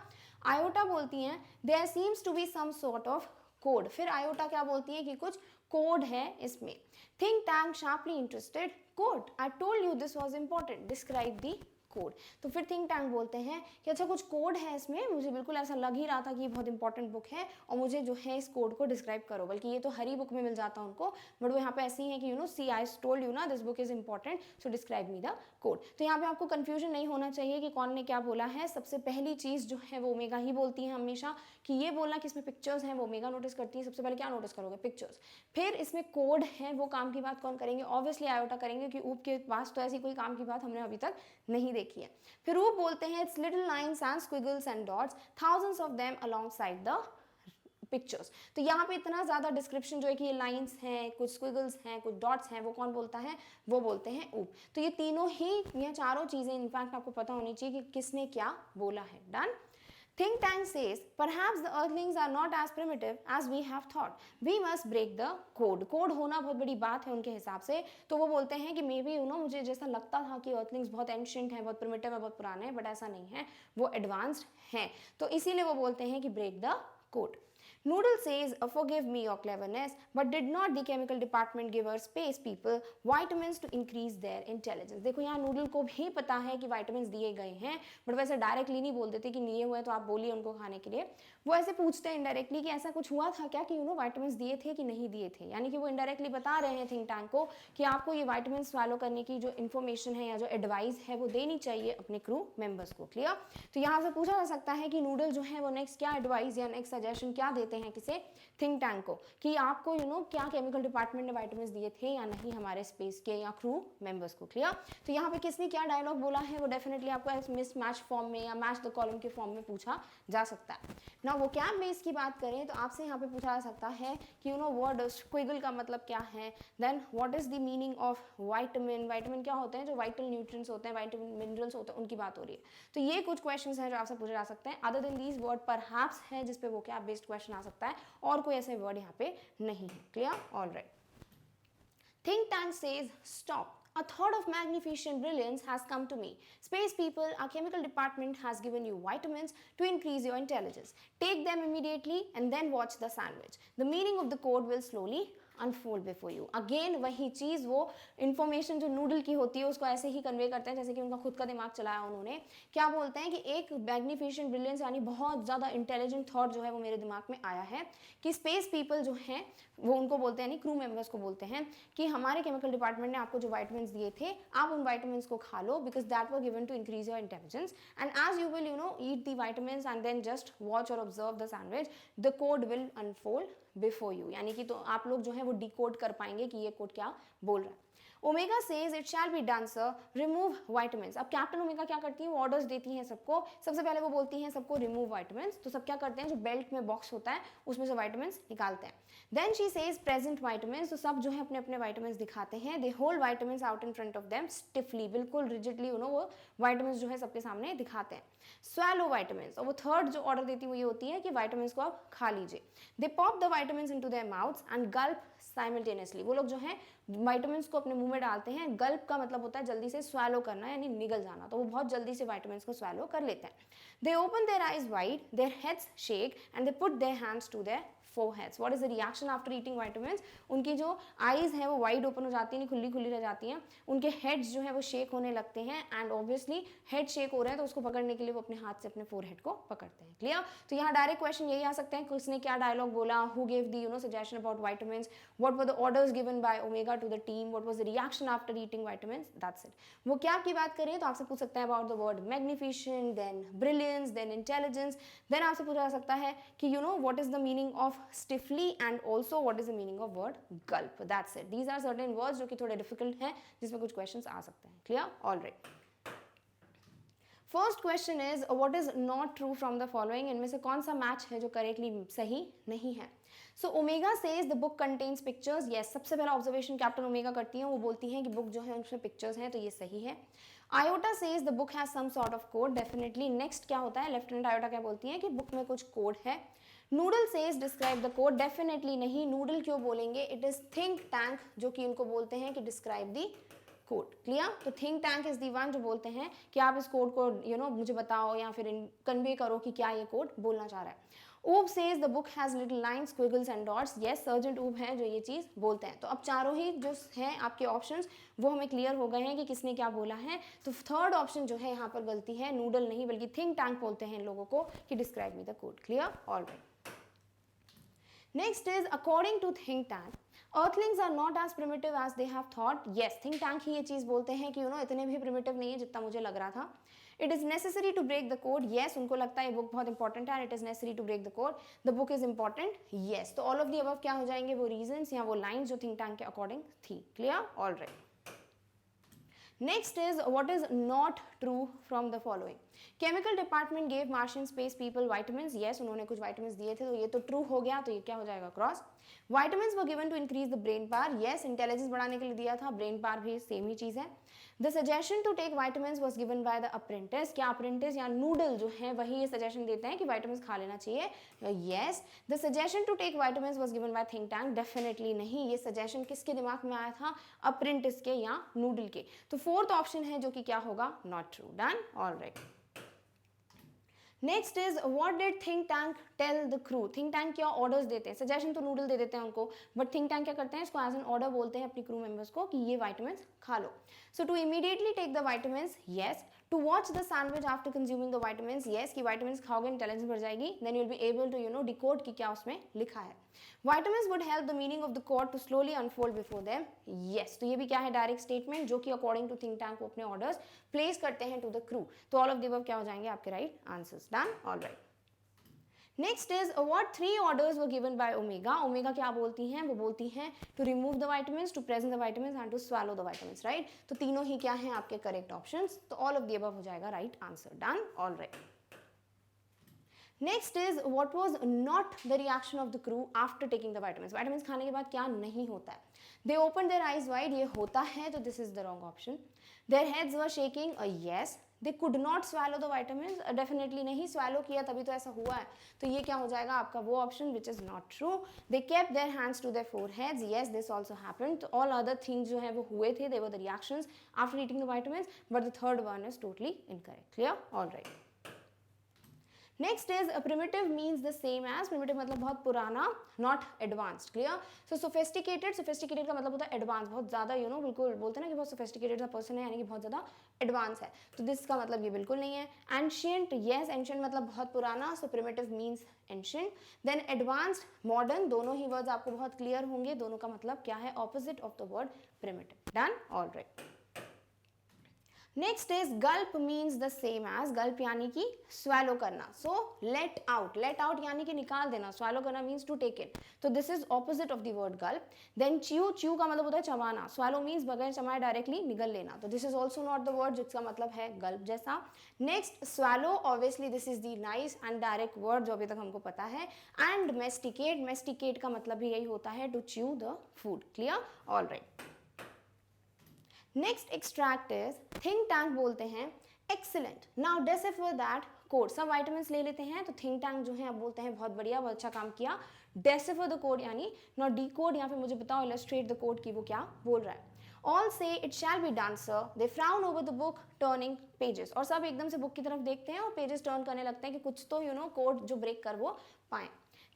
आयोटा बोलती हैं there seems to be some sort of code, फिर आयोटा क्या बोलती है कि कुछ कोड है इसमें। Think tank sharply interested, code, I told you this was important, describe the code, तो फिर थिंक टैंक बोलते हैं कि अच्छा कुछ कोड है इसमें, मुझे बिल्कुल ऐसा लग ही रहा था कि ये बहुत इंपॉर्टेंट बुक है और मुझे जो है इस कोड को डिस्क्राइब करो, बल्कि ये तो हरी बुक में मिल जाता उनको, बट वो यहाँ पे ऐसी है कि सी आई टोल्ड यू ना this book is important, so describe me the code. तो यहाँ पे आपको कंफ्यूजन नहीं होना चाहिए कि कौन ने क्या बोला है। सबसे पहली चीज़ जो है वो ओमेगा ही बोलती है हमेशा, कि ये बोलना कि इसमें पिक्चर्स हैं वो ओमेगा नोटिस करती है, सबसे पहले क्या नोटिस करोगे, पिक्चर्स। फिर इसमें कोड है, वो काम की बात कौन करेंगे, ऑब्वियसली आयोटा करेंगे, कि ऊप के पास तो ऐसी कोई काम की बात हमने अभी तक नहीं देखी है। फिर वो बोलते हैं it's little lines and squiggles and dots, thousands of them alongside the pictures. तो यहाँ पे इतना ज़्यादा डिस्क्रिप्शन जो है कि ये लाइन्स हैं, कुछ स्क्विगल्स हैं, कुछ डॉट्स हैं, वो कौन बोलता है, वो बोलते हैं ऊप। तो ये तीनों ही, ये चारों चीज़ें इनफैक्ट आपको पता होनी चाहिए कि किसने क्या बोला है। Done. Think tank says, perhaps the earthlings are not as primitive as we have thought. We must break the code. Code होना बहुत बड़ी बात है उनके हिसाब से। तो वो बोलते हैं कि मे बी मुझे जैसा लगता था कि earthlings बहुत एंशियंट हैं, बहुत प्रिमिटिव है, बहुत पुराने हैं, बट ऐसा नहीं है, वो एडवांस्ड हैं। तो इसीलिए वो बोलते हैं कि break the code. Noodle says, forgive me your cleverness, but did not the chemical department give our space people vitamins to increase their intelligence? देखो यहाँ नूडल को भी पता है कि vitamins दिए गए हैं, बट वैसे डायरेक्टली नहीं बोल देते कि लिए हुए तो आप बोलिए उनको खाने के लिए। वो ऐसे पूछते हैं इनडायरेक्टली कि ऐसा कुछ हुआ था क्या कि vitamins दिए थे कि नहीं दिए थे, यानी कि वो इनडायरेक्टली बता रहे हैं थिंक टैंक को कि आपको ये vitamins swallow करने की जो इन्फॉर्मेशन है या जो एडवाइस है वो देनी चाहिए अपने क्रू मेंबर्स को। क्लियर। तो यहाँ से पूछा जा सकता है कि नूडल जो है वो नेक्स्ट क्या एडवाइस या नेक्स्ट सजेशन क्या देते हैं किसे, थिंक टैंक को, कि आपको क्या केमिकल डिपार्टमेंट ने विटामिन्स दिए थे या नहीं हमारे स्पेस के या क्रू मेंबर्स को। क्लियर। तो यहाँ पे किसने क्या डायलॉग बोला है वो डेफिनेटली आपको मिस मैच फॉर्म में या मैच द कॉलम के फॉर्म में पूछा जा सकता है ना। वो कैम बेस की बात करें तो आपसे यहाँ पे पूछा जा सकता है कि वर्ड स्क्विगल का मतलब क्या है, then what is the meaning of vitamin. Vitamin क्या होते हैं, जो वाइटल न्यूट्रिएंट्स होते हैं, वाइटामिन मिनरल्स होते हैं, उनकी बात हो रही है। तो ये कुछ क्वेश्चंस हैं जो आपसे पूछे जा सकते हैं। Other than these word perhaps है जिसपे वो क्या बेस्ड क्वेश्चन आ सकता है, और कोई ऐसे वर्ड यहाँ पे नहीं है। Clear. Alright. Think tank says stop. A thought of magnificent brilliance has come to me. Space people, our chemical department has given you vitamins to increase your intelligence. Take them immediately and then watch the sandwich. The meaning of the code will slowly unfold before you. Again वही चीज़, वो information जो noodle की होती है उसको ऐसे ही convey करते हैं जैसे कि उनका खुद का दिमाग चलाया उन्होंने। क्या बोलते हैं कि एक मैग्निफिशेंट ब्रिलियंस यानी बहुत ज़्यादा इंटेलिजेंट थॉट जो है वो मेरे दिमाग में आया है कि स्पेस पीपल जो हैं वो उनको बोलते हैं, यानी क्रू मेंबर्स को बोलते हैं कि हमारे केमिकल डिपार्टमेंट ने आपको जो वाइटामिन दिए थे आप उन वाइटामिन को खा लो, because that were given to increase your intelligence, and as you will eat the vitamin and then just watch or observe the sandwich, the code will unfold before you. यानी कि तो आप लोग जो है वो डिकोड कर पाएंगे कि ये कोड क्या बोल रहा है। Omega says it shall be done sir, remove vitamin. अब कैप्टन ओमेगा क्या करती है, वो ऑर्डर्स देती हैं सबको। सबसे पहले वो बोलती हैं सबको रिमूव वाइटामिन। तो सब क्या करते हैं, जो बेल्ट में बॉक्स होता है उसमें से वाइटामिन निकालते हैं। Then she says present vitamin. तो सब जो है अपने अपने वाइटामिन दिखाते हैं। They hold vitamin out in front of them stiffly, बिल्कुल रिजिडली वो वाइटामिन जो है सबके सामने दिखाते हैं। स्वैलो वाइटामिन, और वो थर्ड जो ऑर्डर देती है वो ये होती है कि वाइटामिन को आप खा लीजिए। They pop the vitamin into their mouths and gulp simultaneously. वो लोग जो है वाइटामिन को अपने मुंह में डालते हैं। गल्प का मतलब होता है जल्दी से स्वैलो करना, यानी निगल जाना। तो वो बहुत जल्दी से वाइटामिन को स्वैलो कर लेते हैं। They open their eyes wide, their heads shake and they put their hands to their foreheads. What is the reaction after eating vitamins? उनकी जो आईज है वो वाइड ओपन हो जाती है, खुली खुली रह जाती हैं। उनके हेड्स जो है वो शेक होने लगते हैं, एंड ऑब्वियसली हेड शेक हो रहे हैं तो उसको पकड़ने के लिए वो अपने हाथ से अपने फोरहेड को पकड़ते हैं। क्लियर। तो यहाँ डायरेक्ट क्वेश्चन यही आ सकते हैं कि उसने क्या डायलॉग बोला, who gave the suggestion about vitamins, what were the orders given by omega to the team, what was the reaction after eating vitamins, that's it. वो क्या की बात करें तो आपसे पूछ सकता है about the word magnificent, then brilliance, then intelligence, then आपसे पूछा जा सकता है कि what is the meaning of stiffly and also what is the meaning of word gulp. That's it. These are certain words जो कि थोड़े difficult हैं जिसमें कुछ questions आ सकते हैं। Clear? All right. First question is what is not true from the following? इनमें से कौन सा मैच है जो करेक्टली सही नहीं है? So Omega says the book contains pictures. Yes, सबसे पहला ऑब्जर्वेशन कैप्टन ओमेगा करती हैं, वो बोलती हैं कि बुक जो है उसमें पिक्चर्स हैं, तो ये सही है। Iota says the book has some sort of code. Definitely. Next क्या होता है, लेफ्टिनेंट आयोटा क्या बोलती हैं कि बुक में कुछ कोड है। Noodle says describe the code. Definitely नहीं, नूडल क्यों बोलेंगे, इट इज थिंक टैंक जो कि उनको बोलते हैं कि डिस्क्राइब दी कोड। क्लियर। तो think tank is the one जो बोलते हैं कि आप इस कोड को मुझे बताओ या फिर कन्वे करो कि क्या ये कोड बोलना चाह रहा है। Oob says the book has little lines, squiggles and dots. Yes, sergeant Oob है जो ये चीज़ बोलते हैं। तो अब चारों ही जो हैं आपके ऑप्शंस वो हमें क्लियर हो गए हैं कि किसने क्या बोला है। तो थर्ड ऑप्शन जो है यहाँ पर गलती है, नूडल नहीं बल्कि थिंक टैंक बोलते हैं इन लोगों को कि describe me the code. Clear. Alright. Next is according to think tank, earthlings are not as primitive as they have thought. Yes, think tank ही ये चीज़ बोलते हैं कि इतने भी primitive नहीं है जितना मुझे लग रहा था। It is necessary to break the code. Yes, उनको लगता है ये book बहुत important है, and it is necessary to break the code. The book is important. Yes, तो all of the above क्या हो जाएंगे, वो reasons या वो lines जो think tank के according थी। Clear? All right. Next is what is not true from the following. Chemical department gave Martian space people vitamins. Yes, उन्होंने कुछ vitamins दिए थे, तो ये तो true हो गया, तो ये क्या हो जाएगा cross. Vitamins were given to increase the brain power. Yes, intelligence बढ़ाने के लिए दिया था, brain power भी सेम ही चीज़ है. The suggestion to take vitamins was given by the apprentice. क्या apprentice या noodle जो है वही ये suggestion देते हैं कि vitamins खा लेना चाहिए. Yes. The suggestion to take vitamins was given by think tank. Definitely नहीं. ये suggestion किसके दिमाग में आया था? Apprentice के या noodle के. तो fourth option है जो कि क्या होगा? Not true. Done? All right. Next is what did think tank tell the crew. Think tank क्या ऑर्डर्स देते हैं, सजेशन तो नूडल दे देते हैं उनको, बट थिंक टैंक क्या करते हैं, इसको एज एन ऑर्डर बोलते हैं अपनी क्रू मेंबर्स को कि ये विटामिन्स खा लो. So to immediately take the vitamins, yes. To watch the sandwich after consuming the vitamins, yes, कि विटामिन्स खाओगे इंटेलिजेंस बढ़ जाएगी. Then you will be able to decode कि क्या उसमें लिखा है. Vitamins would help the meaning of the code to slowly unfold before them. Yes, तो ये भी क्या है, डायरेक्ट स्टेटमेंट जो कि अकॉर्डिंग टू थिंक टैंक वो अपने ऑर्डर्स प्लेस करते हैं टू द क्रू. तो ऑल ऑफ द अबव क्या हो जाएंगे आपके right answers. Done. All right. Next is what 3 orders were given by Omega. Omega क्या बोलती हैं, वो बोलती हैं to remove the vitamins, to present the vitamins and to swallow the vitamins. Right, तो तीनों ही क्या हैं आपके करेक्ट ऑप्शंस. तो ऑल ऑफ द अबव हो जाएगा right answer. Done. All right. Next is what was not the reaction of the crew after taking the vitamins. Vitamins खाने के बाद क्या नहीं होता है. दे ओपन देयर आइज वाइड, ये होता है, तो this is the wrong option. Their heads were shaking, yes. They could not swallow the vitamins, definitely नहीं स्वैलो किया तभी तो ऐसा हुआ है, तो ये क्या हो जाएगा आपका वो option which is not true. They kept their hands to their foreheads, yes this also happened. तो ऑल अदर थिंग्स जो है वो हुए थे, they were the reactions after eating the vitamins, but the third one is totally incorrect. Clear. All right. Next is primitive means the same as, primitive मतलब बहुत पुराना, not advanced. Clear. So sophisticated, sophisticated का मतलब होता है advance, बहुत ज़्यादा बिल्कुल बोलते हैं ना कि बहुत सोफिस्टिकेटेड पर्सन है, यानी कि बहुत ज़्यादा एडवांस है. तो दिस का मतलब ये बिल्कुल नहीं है. एंशियंट, येस, एंशियंट मतलब बहुत पुराना, so primitive means ancient. Then advanced, modern, दोनों ही वर्ड्स आपको बहुत क्लियर होंगे, दोनों का मतलब क्या है, opposite of the word primitive. Done. All right. Next is gulp means the same as, gulp यानी कि स्वैलो करना. So let out, let out यानी कि निकाल देना, स्वैलो करना मीन्स टू टेक इट, तो this is opposite of the word gulp. Then chew, chew का मतलब होता है चबाना, स्वैलो मीन्स बगैर चबाए डायरेक्टली निगल लेना, तो this is also not the word जिसका मतलब है गल्प जैसा. Next swallow, obviously this is the nice and direct word जो अभी तक हमको पता है. एंड मेस्टिकेट, मेस्टिकेट का मतलब भी यही होता है to chew the food. Clear. All right. Next extract is think tank बोलते हैं excellent. Now decipher that code. सब विटामिन्स ले लेते हैं, तो थिंक टैंक जो है अब बोलते हैं बहुत बढ़िया, बहुत अच्छा काम किया. डेसिफर द कोड यानी नॉट डी कोड, या फिर मुझे बताओ इलस्ट्रेट द कोड की वो क्या बोल रहा है. ऑल से it shall be done sir. They frown over the book turning pages. और सब एकदम से बुक की तरफ देखते हैं और पेजेस टर्न करने लगते हैं कि कुछ तो कोड जो ब्रेक कर वो पाए.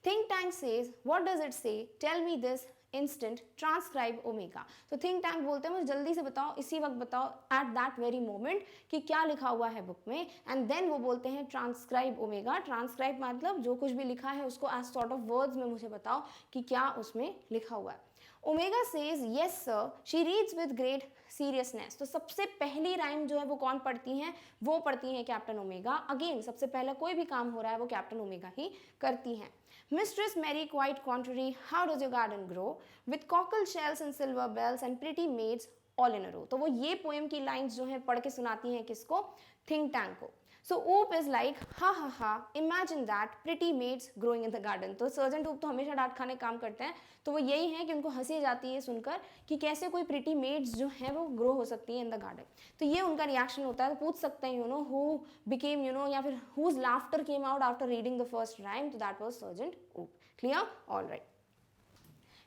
Think tank says what does it say, tell me this instant, transcribe Omega. तो थिंक टैंक बोलते हैं मुझे जल्दी से बताओ, इसी वक्त बताओ, एट दैट वेरी मोमेंट कि क्या लिखा हुआ है बुक में. एंड देन वो बोलते हैं ट्रांसक्राइब ओमेगा. ट्रांसक्राइब मतलब जो कुछ भी लिखा है उसको एज सॉर्ट ऑफ वर्ड्स में मुझे बताओ कि क्या उसमें लिखा हुआ है. Omega says yes sir, she reads with great seriousness. तो सबसे पहली राइम जो है वो कौन पढ़ती हैं, वो पढ़ती हैं कैप्टन ओमेगा. अगेन सबसे पहला कोई भी काम हो रहा है वो कैप्टन ओमेगा ही करती हैं. Mistress Mary, quite contrary, how does your garden grow? With cockle shells and silver bells and pretty maids all in a row. तो वो ये पोएम की लाइंस जो है पढ़ के सुनाती हैं किसको, थिंक टैंक को. सो ऊप is like ha ha ha, imagine that pretty maids growing in the garden. तो सर्जेंट ऊप तो हमेशा डांट खाने काम करते हैं, तो वो यही है कि उनको हंसी जाती है सुनकर कि कैसे कोई प्रिटी मेड्स जो हैं वो ग्रो हो सकती हैं इन द गार्डन. तो ये उनका रिएक्शन होता है. तो पूछ सकते हैं हु बिकेम या फिर whose laughter came out after reading the first rhyme, तो that was sergeant Oop. Clear. All right.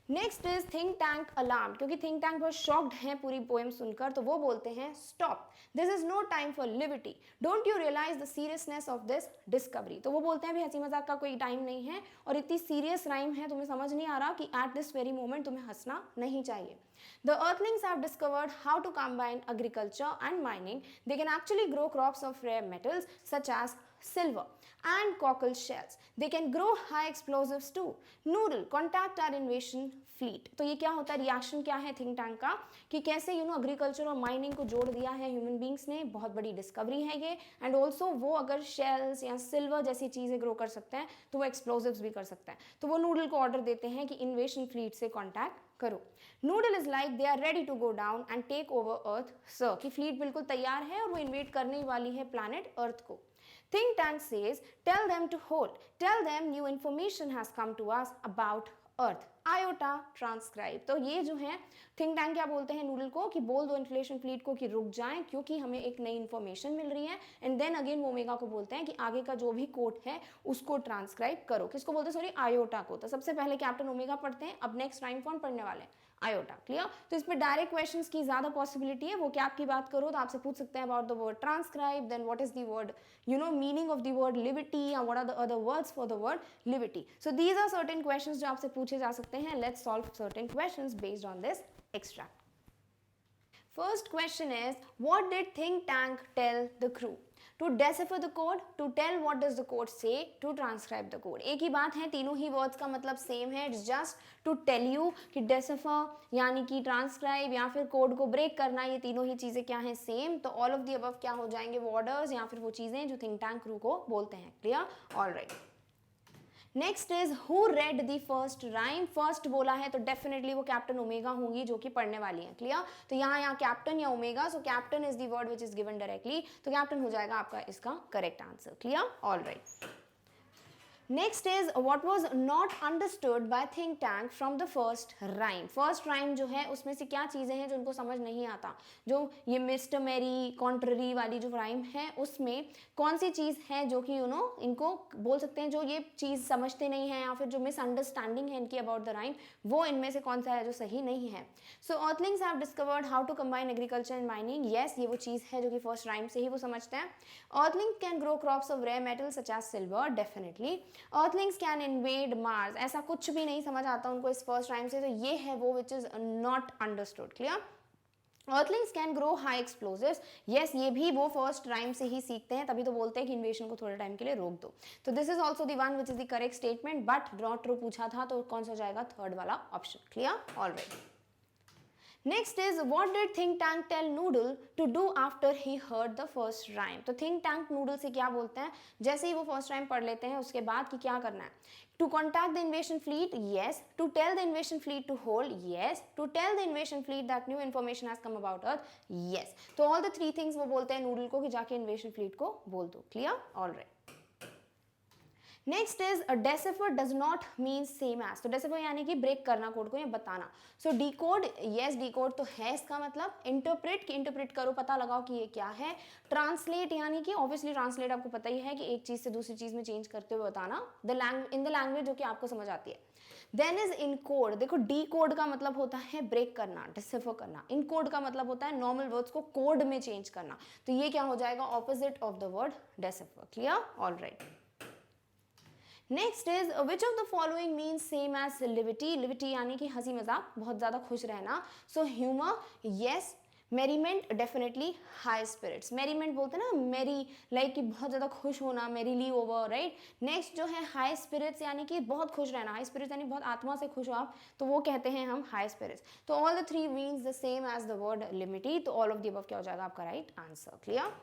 Next is think tank alarm, क्योंकि थिंक टैंक बहुत शॉक्ड हैं पूरी पोएम सुनकर, तो वो बोलते हैं stop, this is no time for liberty, don't you realise the seriousness of this discovery. तो वो बोलते हैं भी हंसी मजाक का कोई टाइम नहीं है और इतनी सीरियस राइम है, तुम्हें समझ नहीं आ रहा कि एट दिस वेरी मोमेंट तुम्हें हंसना नहीं चाहिए. The earthlings have discovered how to combine agriculture and mining. They can actually grow crops of rare metals such as silver and cockle shells. They can grow high explosives too. Noodle, contact our invasion fleet. तो ये क्या होता है, reaction क्या है think tank का कि कैसे एग्रीकल्चर और माइनिंग को जोड़ दिया है ह्यूमन बींग्स ने, बहुत बड़ी डिस्कवरी है ये. एंड ऑल्सो वो अगर शेल्स या सिल्वर जैसी चीज़ें ग्रो कर सकते हैं तो वो एक्सप्लोजिव्स भी कर सकते हैं. तो वो नूडल को ऑर्डर देते हैं कि इन्वेशन फ्लीट से कॉन्टैक्ट करो। Noodle is like they are ready to go down and take over Earth sir, कि फ्लीट बिल्कुल तैयार है और वो इन्वेट करने वाली है प्लैनेट अर्थ को। Think tank says tell them to hold, tell them new information has come to us about Earth, Iota transcribe. तो ये जो है थिंक टैंक क्या बोलते हैं नूडल को कि बोल दो इन्फ्लेशन फ्लीट को कि रुक जाएं क्योंकि हमें एक नई इन्फॉर्मेशन मिल रही है। एंड देन अगेन वो ओमेगा को बोलते हैं कि आगे का जो भी कोड है उसको ट्रांसक्राइब करो। किसको बोलते हैं, सॉरी, आयोटा को। तो सबसे पहले कैप्टन ओमेगा पढ़ते हैं, अब नेक्स्ट राइम कौन पढ़ने वाले हैं, आयोटा। क्लियर। तो इस पर डायरेक्ट क्वेश्चंस की ज्यादा पॉसिबिलिटी है। वो कैप की बात करो तो आपसे पूछ सकते हैं about the word transcribe, then what is the word meaning of the word liberty, या what are the other words for the word liberty. So these are certain questions जो आपसे पूछे जा सकते हैं। Let's solve certain questions based on this extract. First question is, what did think tank tell the crew? To decipher the code, to tell what does the code say, to transcribe the code. एक ही बात है, तीनों ही words का मतलब same है। It's just to tell you कि decipher यानी कि ट्रांसक्राइब या फिर कोड को ब्रेक करना, ये तीनों ही चीजें क्या हैं, सेम। तो ऑल ऑफ दी अबव क्या हो जाएंगे, वो ऑर्डर्स या फिर वो चीजें जो थिंक टैंक क्रू को बोलते हैं। Clear, alright. Next is who read the first rhyme. First बोला है तो डेफिनेटली वो कैप्टन ओमेगा होंगी जो कि पढ़ने वाली है। क्लियर। तो यहाँ कैप्टन या omega, so captain is the word which is given directly, तो कैप्टन हो जाएगा आपका इसका correct answer. Clear, alright. Next is what was not understood by think tank from the first rhyme. First rhyme जो है उसमें से क्या चीजें हैं जो उनको समझ नहीं आता। जो ये मिस्टर मेरी कॉन्ट्ररी वाली जो राइम है उसमें कौन सी चीज है जो कि इनको बोल सकते हैं जो ये चीज समझते नहीं है या फिर जो मिसअंडरस्टैंडिंग है इनकी अबाउट द राइम, वो इनमें से कौन सा है जो सही नहीं है। So earthlings have discovered how to combine agriculture and mining. Yes, ये वो चीज है जो कि फर्स्ट राइम से ही वो समझते हैं। Earthling can grow crops of rare metal such as silver, definitely. Earthlings can invade Mars, ऐसा कुछ भी नहीं समझ आता उनको इस फर्स्ट राइम से, तो ये है वो which is not understood. Clear. Earthlings can grow high explosives. Yes, ये भी वो फर्स्ट राइम से ही सीखते हैं, तभी तो बोलते हैं कि इन्वेशन को थोड़े टाइम के लिए रोक दो। तो this is also the one which is the correct statement, but not true पूछा था तो कौन सा जाएगा, थर्ड वाला option. Clear, alright. Next is what did think tank tell Noodle to do after he heard the first rhyme. तो think tank Noodle से क्या बोलते हैं, जैसे ही वो फर्स्ट राइम पढ़ लेते हैं उसके बाद कि क्या करना है। To contact the invasion fleet, yes. To tell the invasion fleet to hold, yes. To tell the invasion fleet that new information has come about Earth, yes. तो ऑल द थ्री थिंग्स वो बोलते हैं noodle को कि जाके इन्वेशन fleet को बोल दो। Clear, alright. Next is decipher does not mean same as. तो डेसिफर यानी कि ब्रेक करना कोड को या बताना। So decode, yes decode तो है इसका मतलब। इंटरप्रेट कि इंटरप्रेट करो, पता लगाओ कि ये क्या है। ट्रांसलेट यानी कि ऑब्वियसली ट्रांसलेट आपको पता ही है कि एक चीज से दूसरी चीज में चेंज करते हुए बताना इन द लैंग्वेज जो कि आपको समझ आती है। Then is in code. देखो डी कोड का मतलब होता है ब्रेक करना, डिसिफर करना। इन कोड का मतलब होता है नॉर्मल वर्ड्स को कोड में चेंज करना। तो ये क्या हो जाएगा, opposite of the word decipher. Clear, alright. Next is which of the following means same as levity. Levity यानी कि हंसी मजाक, बहुत ज्यादा खुश रहना। So humour, yes. Merriment, definitely. High spirits, merriment बोलते हैं ना, मेरी लाइक कि बहुत ज्यादा खुश होना, मेरीली ओवर, राइट। नेक्स्ट जो है हाई स्पिरिट्स यानी कि बहुत खुश रहना। हाई स्पिरिट्स यानी बहुत आत्मा से खुश हो आप, तो वो कहते हैं हम हाई स्पिरिट्स। तो all the three means the same as the word levity. तो ऑल ऑफ द अबव क्या हो जाएगा आपका right answer. Clear.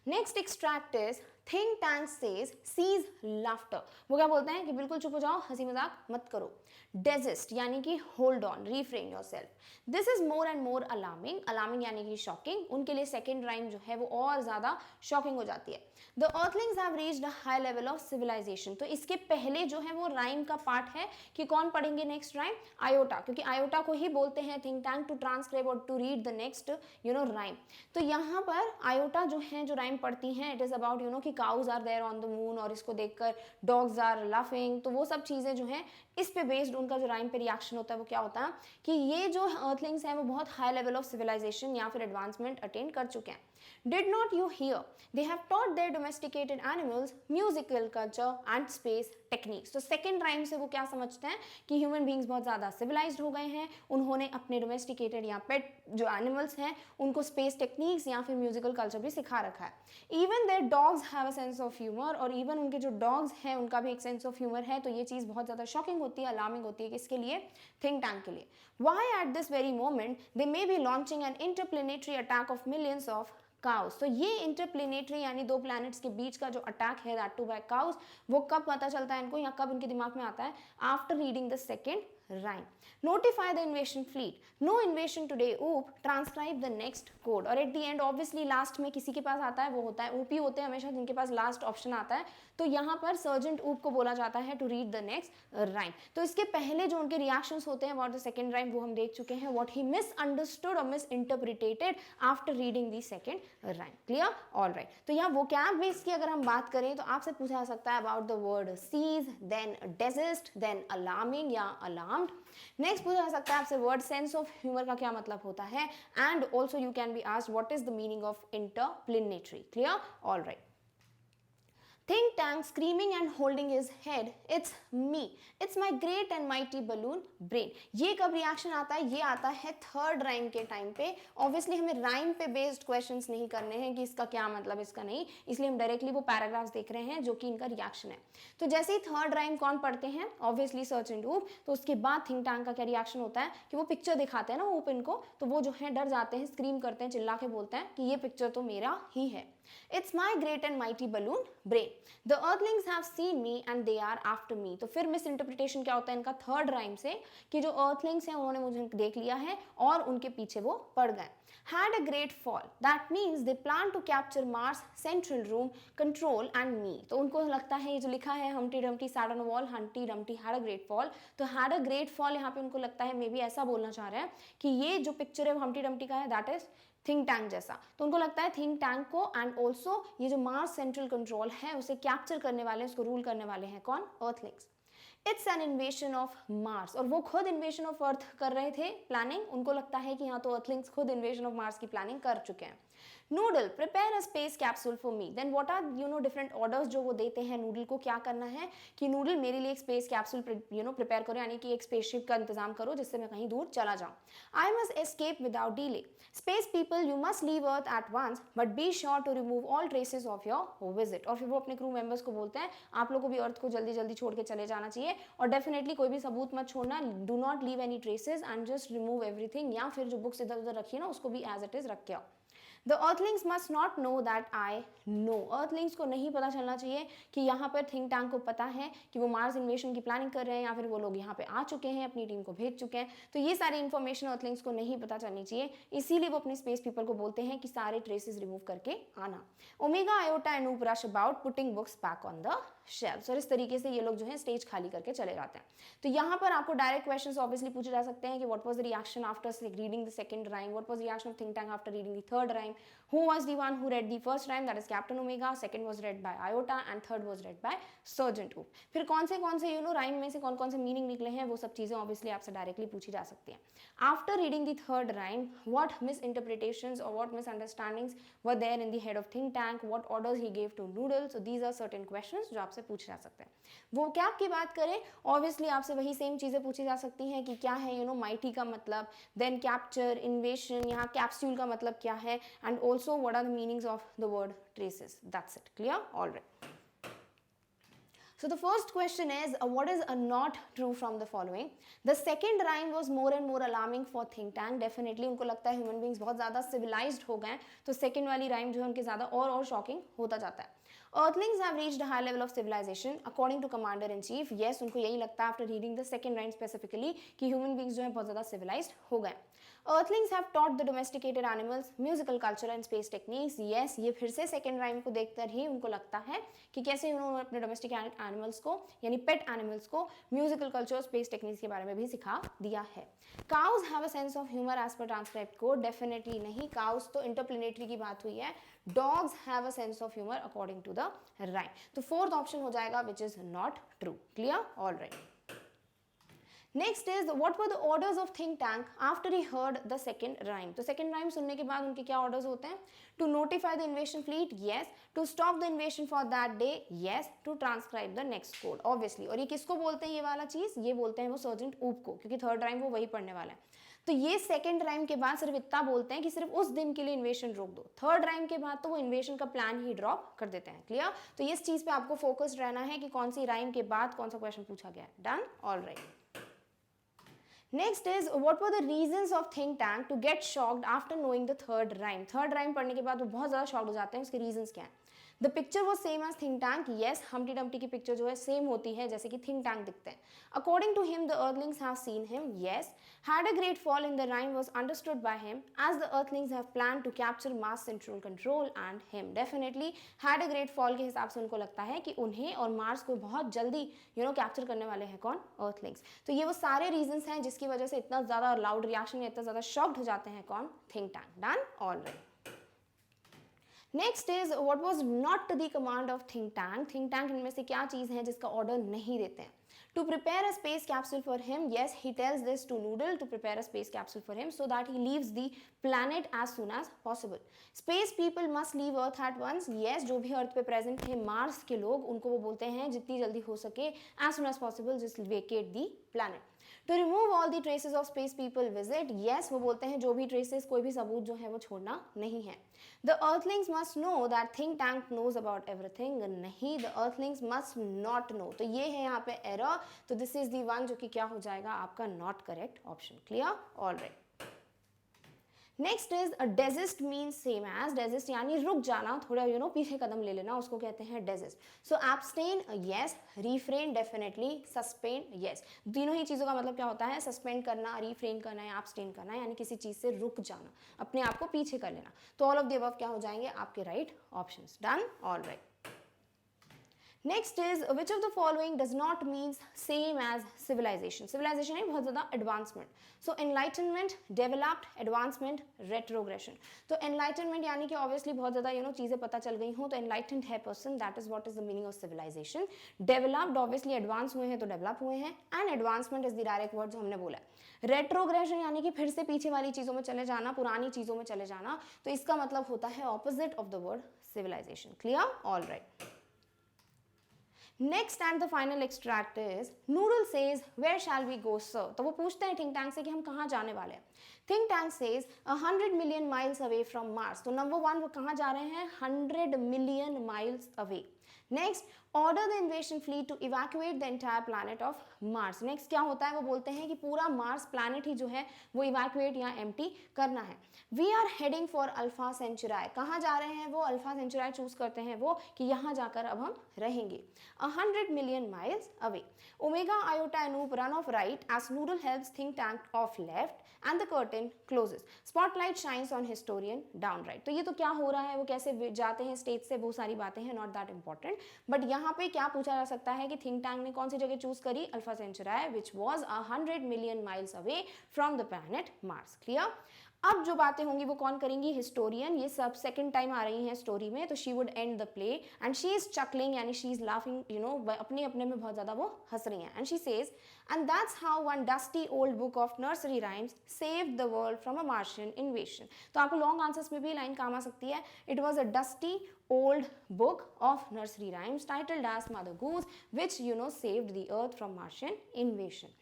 Next extract is think tank says sees laughter. वो क्या बोलते हैं कि बिल्कुल चुप हो जाओ, हंसी मजाक मत करो। डेजिस्ट यानी कि hold on, refrain yourself. This is more and more alarming. Alarming यानी कि शॉकिंग। उनके लिए सेकेंड राइम जो है वो और ज्यादा शॉकिंग हो जाती है। The earthlings have reached a high level of civilisation. तो इसके पहले जो है वो राइम का पार्ट है कि कौन पढ़ेंगे नेक्स्ट राइम, आयोटा, क्योंकि आयोटा को ही बोलते हैं थिंक टैंक टू ट्रांसक्राइब और to read the next rhyme. तो यहाँ पर आयोटा जो है जो राइम पढ़ती हैं, इट इज अबाउट कि cows are there on the moon, और इसको देखकर डॉग्स आर लाफिंग। तो वो सब चीजें जो हैं इस पे बेस्ड उनका जो राइम पे रिएक्शन होता है वो क्या होता है कि ये जो अर्थलिंग्स हैं वो बहुत हाई लेवल ऑफ सिविलाइजेशन या फिर एडवांसमेंट अटेन कर चुके हैं। Did not you hear? They have taught their domesticated animals musical culture and space techniques. तो सेकेंड राइम से वो क्या समझते हैं कि ह्यूमन बींग्स बहुत ज़्यादा सिविलाइज्ड हो गए हैं, उन्होंने अपने डोमेस्टिकेटेड या पेट जो एनिमल्स हैं उनको स्पेस टेक्निक्स या फिर म्यूजिकल कल्चर भी सिखा रखा है। Even their dogs have a sense of humour, और इवन उनके जो डॉग्स हैं उनका भी एक सेंस ऑफ ह्यूमर है। तो ये चीज़ बहुत ज़्यादा शॉकिंग होती है, अलार्मिंग होती है, किसके लिए, थिंक टैंक के लिए। Why at this very moment they may be launching an interplanetary attack of millions of cows. तो ये इंटरप्लेनेटरी यानी दो प्लैनेट्स के बीच का जो अटैक है दैट टू बाय काउस, वो कब पता चलता है इनको या कब इनके दिमाग में आता है, after reading the second rhyme. Notify the invasion fleet. No invasion today. Oop. Transcribe the next code. और at the end obviously last में किसी के पास आता है वो होता है OP होते हैं हमेशा जिनके पास लास्ट ऑप्शन आता है. तो यहाँ पर सर्जेंट ऊप को बोला जाता है to read the next rhyme. तो इसके पहले जो उनके रिएक्शंस होते हैं अबाउट द सेकंड राइम वो हम देख चुके हैं. व्हाट ही मिसअंडरस्टूड और misinterpreted after reading the second rhyme. Clear? Alright. तो यहाँ वोकैब बेस की अगर हम बात करें तो आपसे पूछा जा सकता है about the word cease, then desist, then alarming या अलार्म्ड. नेक्स्ट पूछा जा सकता है आपसे वर्ड सेंस ऑफ ह्यूमर का क्या मतलब होता है. And also you can be asked what is the meaning of interplanetary. Clear? Alright. Think tank screaming and holding his head. It's me. It's my great and mighty balloon brain. ये कब reaction आता है? ये आता है third rhyme के time पे. Obviously हमें राइम पे बेस्ड क्वेश्चंस नहीं करने हैं कि इसका क्या मतलब इसका नहीं, इसलिए हम डायरेक्टली वो पैराग्राफ्स देख रहे हैं जो कि इनका रिएक्शन है. तो जैसे ही थर्ड राइम कौन पढ़ते हैं? Obviously sergeant Oop. तो उसके बाद थिंक टैंक का क्या रिएक्शन होता है कि वो पिक्चर दिखाते हैं ना ऊप इनको, तो वो जो है डर जाते हैं, स्क्रीम करते हैं, चिल्ला के बोलते हैं कि ये पिक्चर तो मेरा ही है. It's my great and mighty balloon brain. The earthlings have seen me and they are after me. तो फिर मिस इंटरप्रिटेशन क्या होता है इनका थर्ड राइम से कि जो earthlings हैं उन्होंने मुझे देख लिया है और उनके पीछे वो पड़ गए. Had a great fall. That means they plan to capture Mars central room, control and me. तो उनको लगता है ये जो लिखा है Humpty Dumpty sat on a wall, Humpty Dumpty had a great fall. तो had a great fall यहाँ पे उनको लगता है मे बी ऐसा बोलना चाह रहे हैं कि ये जो पिक्चर है Humpty Dumpty का है that is थिंक टैंक जैसा. तो उनको लगता है थिंक टैंक को एंड ऑल्सो ये जो मार्स सेंट्रल कंट्रोल है उसे कैप्चर करने वाले, उसको रूल करने वाले हैं कौन? Earthlings. It's an इन्वेशन of Mars. और वो खुद इन्वेशन ऑफ अर्थ कर रहे थे प्लानिंग. उनको लगता है कि यहाँ तो अर्थलिंग्स खुद इन्वेशन ऑफ मार्स की प्लानिंग कर चुके हैं. Noodle prepare a space capsule for me. Then what are different orders जो वो देते हैं नूडल को क्या करना है कि नूडल मेरे लिए एक स्पेस कैप्सूल प्रिपेयर करो, यानी कि एक स्पेसशिप का इंतजाम करो जिससे मैं कहीं दूर चला जाऊं. I must escape without delay. Space people you must leave Earth at once but be sure to remove all traces of your visit. और फिर वो अपने क्रू मेंबर्स को बोलते हैं आप लोग को भी अर्थ को जल्दी जल्दी छोड़ के चले जाना चाहिए और डेफिनेटली कोई भी सबूत मत छोड़ना. Do not leave any traces and just remove everything. या फिर जो बुक्स इधर उधर रखी है ना उसको भी एज इट इज रख के आओ. The earthlings must not know that I know. earthlings को नहीं पता चलना चाहिए कि यहाँ पर थिंक टैंक को पता है कि वो मार्स इन्वेशन की प्लानिंग कर रहे हैं या फिर वो लोग यहाँ पे आ चुके हैं, अपनी टीम को भेज चुके हैं. तो ये सारी इन्फॉर्मेशन earthlings को नहीं पता चलनी चाहिए, इसीलिए वो अपने स्पेस पीपल को बोलते हैं कि सारे ट्रेसेस रिमूव करके आना. ओमेगा आयोटा एंड ऊप rush about putting books back on the shelves. और इस तरीके से ये लोग जो है स्टेज खाली करके चले जाते हैं. तो यहाँ पर आपको डायरेक्ट क्वेश्चंस ऑब्वियसली पूछे जा सकते हैं कि what was the reaction after reading the second rhyme, what was the reaction of think tank after reading the third rhyme, who was the one who read the first rhyme, that is Captain Omega, second was read by Iota and third was read by Sergeant Hoop. फिर कौन से rhyme में से कौन से meaning निकले हैं वो सब चीज़ें ऑब्वियसली आपसे डायरेक्टली पूछी जा सकती हैं. After reading the third rhyme what misinterpretations और what misunderstandings were there in the head of think tank, what orders he gave to Noodle. So these are certain questions जो आपसे पूछे जा सकते हैं. वो क्या की बात करें ऑब्वियसली आपसे वही सेम चीज़ें पूछी जा सकती हैं कि क्या है माइटी का मतलब, देन कैप्चर, इन्वेशन, यहाँ कैप्सूल का मतलब क्या है and also what are the meanings of the word traces. That's it. Clear? All right. So the first question is what is a not true from the following? The second rhyme was more and more alarming for think tank. Definitely उनको लगता है human beings बहुत ज़्यादा civilized हो गए, तो second वाली rhyme जो है उनके ज़्यादा और shocking होता जाता है. Earthlings have reached a high level of civilization according to commander in chief. Yes, उनको यही लगता है after reading the second rhyme specifically कि human beings जो है बहुत ज़्यादा civilized हो गए. Earthlings have taught the domesticated animals musical culture and space techniques. Yes, ये फिर से second rhyme को देखकर ही उनको लगता है कि कैसे उन्होंने अपने domestic animals को यानी pet animals को musical culture, space techniques के बारे में भी सिखा दिया है. Cows have a sense of humor as per transcribed code. Definitely नहीं, cows तो interplanetary की बात हुई है. Dogs have a sense of humor according to the rhyme. तो fourth option हो जाएगा which is not true. Clear? All right. Next is what were the orders of think tank after he heard the second rhyme. तो second rhyme सुनने के बाद उनके क्या orders होते हैं? To notify the invasion fleet, yes. To stop the invasion for that day, yes. To transcribe the next code, obviously. और ये किसको बोलते हैं ये वाला चीज़? ये बोलते हैं वो सर्जेंट ऊप को, क्योंकि थर्ड राइम वो वही पढ़ने वाला है. तो ये सेकंड राइम के बाद सिर्फ इतना बोलते हैं कि सिर्फ उस दिन के लिए इन्वेशन रोक दो. थर्ड राइम के बाद तो वो इन्वेशन का प्लान ही ड्रॉप कर देते हैं. क्लियर? तो इस चीज़ पे आपको फोकस्ड रहना है कि कौन सी राइम के बाद कौन सा क्वेश्चन पूछा गया है. Done? All right. Next is what were the reasons of think tank to get shocked after knowing the third rhyme. Third rhyme पढ़ने के बाद वो बहुत ज़्यादा शॉक्ड हो जाते हैं. उसके रीजंस क्या हैं? The picture was same as think tank, yes Humpty Dumpty की पिक्चर जो है सेम होती है जैसे कि थिंक टैंक दिखते हैं. According to him the earthlings have seen him, yes. Had a great fall in the rhyme was understood by him as the earthlings have plan to capture Mars central control and him. Definitely had a great fall के हिसाब से उनको लगता है कि उन्हें और Mars को बहुत जल्दी कैप्चर करने वाले हैं कौन, अर्थलिंग्स. तो ये वो सारे रीजंस हैं जिसकी वजह से इतना ज्यादा लाउड रिएक्शन, इतना ज्यादा शॉक्ड हो जाते हैं कौन, think tank. Done, alright. Next is what was not the command of think tank. Think tank इनमें से क्या चीज है जिसका ऑर्डर नहीं देते हैं. To prepare a space capsule for him, yes, he tells this to Noodle to prepare a space capsule for him so that he leaves the planet as soon as possible. Space people must leave Earth at once. Yes, जो भी अर्थ पे present थे Mars के लोग, उनको वो बोलते हैं जितनी जल्दी हो सके, as soon as possible, just vacate the planet. To remove all the traces of space people visit, yes, वो बोलते हैं जो भी traces, कोई भी सबूत जो है वो छोड़ना नहीं है. The Earthlings must know that think tank knows about everything. नहीं, the Earthlings must not know. तो ये है यहाँ पे error. तो this is the one जो कि क्या हो जाएगा आपका not correct option. Clear? All right. Next is desist mean same as. Desist यानी रुक जाना, थोड़ा पीछे कदम ले लेना, उसको कहते हैं desist. So abstain, yes. Refrain, definitely. Suspend, yes. तीनों ही चीज़ों का मतलब क्या होता है, सस्पेंड करना, रिफ्रेन करना या एब्सटेन करना, यानी किसी चीज़ से रुक जाना, अपने आप को पीछे कर लेना. तो ऑल ऑफ द अबव क्या हो जाएंगे आपके right options. Done, all right. Next is which of the following does not means same as civilisation. Civilisation है बहुत ज़्यादा advancement. So enlightenment, developed, advancement, retrogression. तो एनलाइटनमेंट यानी कि ऑब्वियसली बहुत ज़्यादा चीज़ें पता चल गई हों तो एनलाइटेंड है person, that is what is the meaning of civilisation. Developed obviously advance हुए हैं तो डेवलप हुए हैं, and advancement is the direct word जो हमने बोला. रेट्रोग्रेशन यानी कि फिर से पीछे वाली चीज़ों में चले जाना, पुरानी चीज़ों में चले जाना, तो इसका मतलब होता है opposite of the word civilisation. Clear? All right. Next and the final extract is Noodle says where shall we go sir. तो वो पूछते हैं थिंक टैंक से कि हम कहाँ जाने वाले हैं. Think tank says 100 million miles away from Mars. तो नंबर वन वो कहाँ जा रहे हैं, 100 million miles away. Next, order the invasion fleet to evacuate the entire planet of Mars. Next क्या होता है, वो बोलते हैं कि पूरा मार्स प्लैनेट ही जो है वो इवैक्यूएट या एम्प्टी करना है. We are heading for Alpha Centauri. कहाँ जा रहे हैं वो, अल्फा सेंचुराई चूज करते हैं वो कि यहाँ जाकर अब हम रहेंगे. 100 million miles away. Omega Iota and Oop run off right as Noodle helps think tank off left and the curtain closes. Spotlight shines on historian down right. तो ये तो क्या हो रहा है, वो कैसे जाते हैं स्टेज से, वो सारी बातें हैं, नॉट दैट इंपॉर्टेंट. बट यहाँ पे क्या पूछा जा सकता है कि थिंक टैंक ने कौन सी जगह चूज करी, Alpha Centauri, which was 100 million miles away from the planet Mars. Clear? अब जो बातें होंगी वो कौन करेंगी, हिस्टोरियन. ये सब सेकंड टाइम आ रही हैं स्टोरी में. तो she would and the play and she is चकलिंग यानी शी इज लाफिंग, अपने अपने में बहुत ज्यादा वो हंस रही हैं. And she says and that's how one dusty old book of nursery rhymes saved the world from a Martian इन्वेशन. तो आपको लॉन्ग आंसर्स में भी लाइन काम आ सकती है. It was a dusty old book of nursery rhymes titled as Mother Goose, which saved the earth from Martian invasion.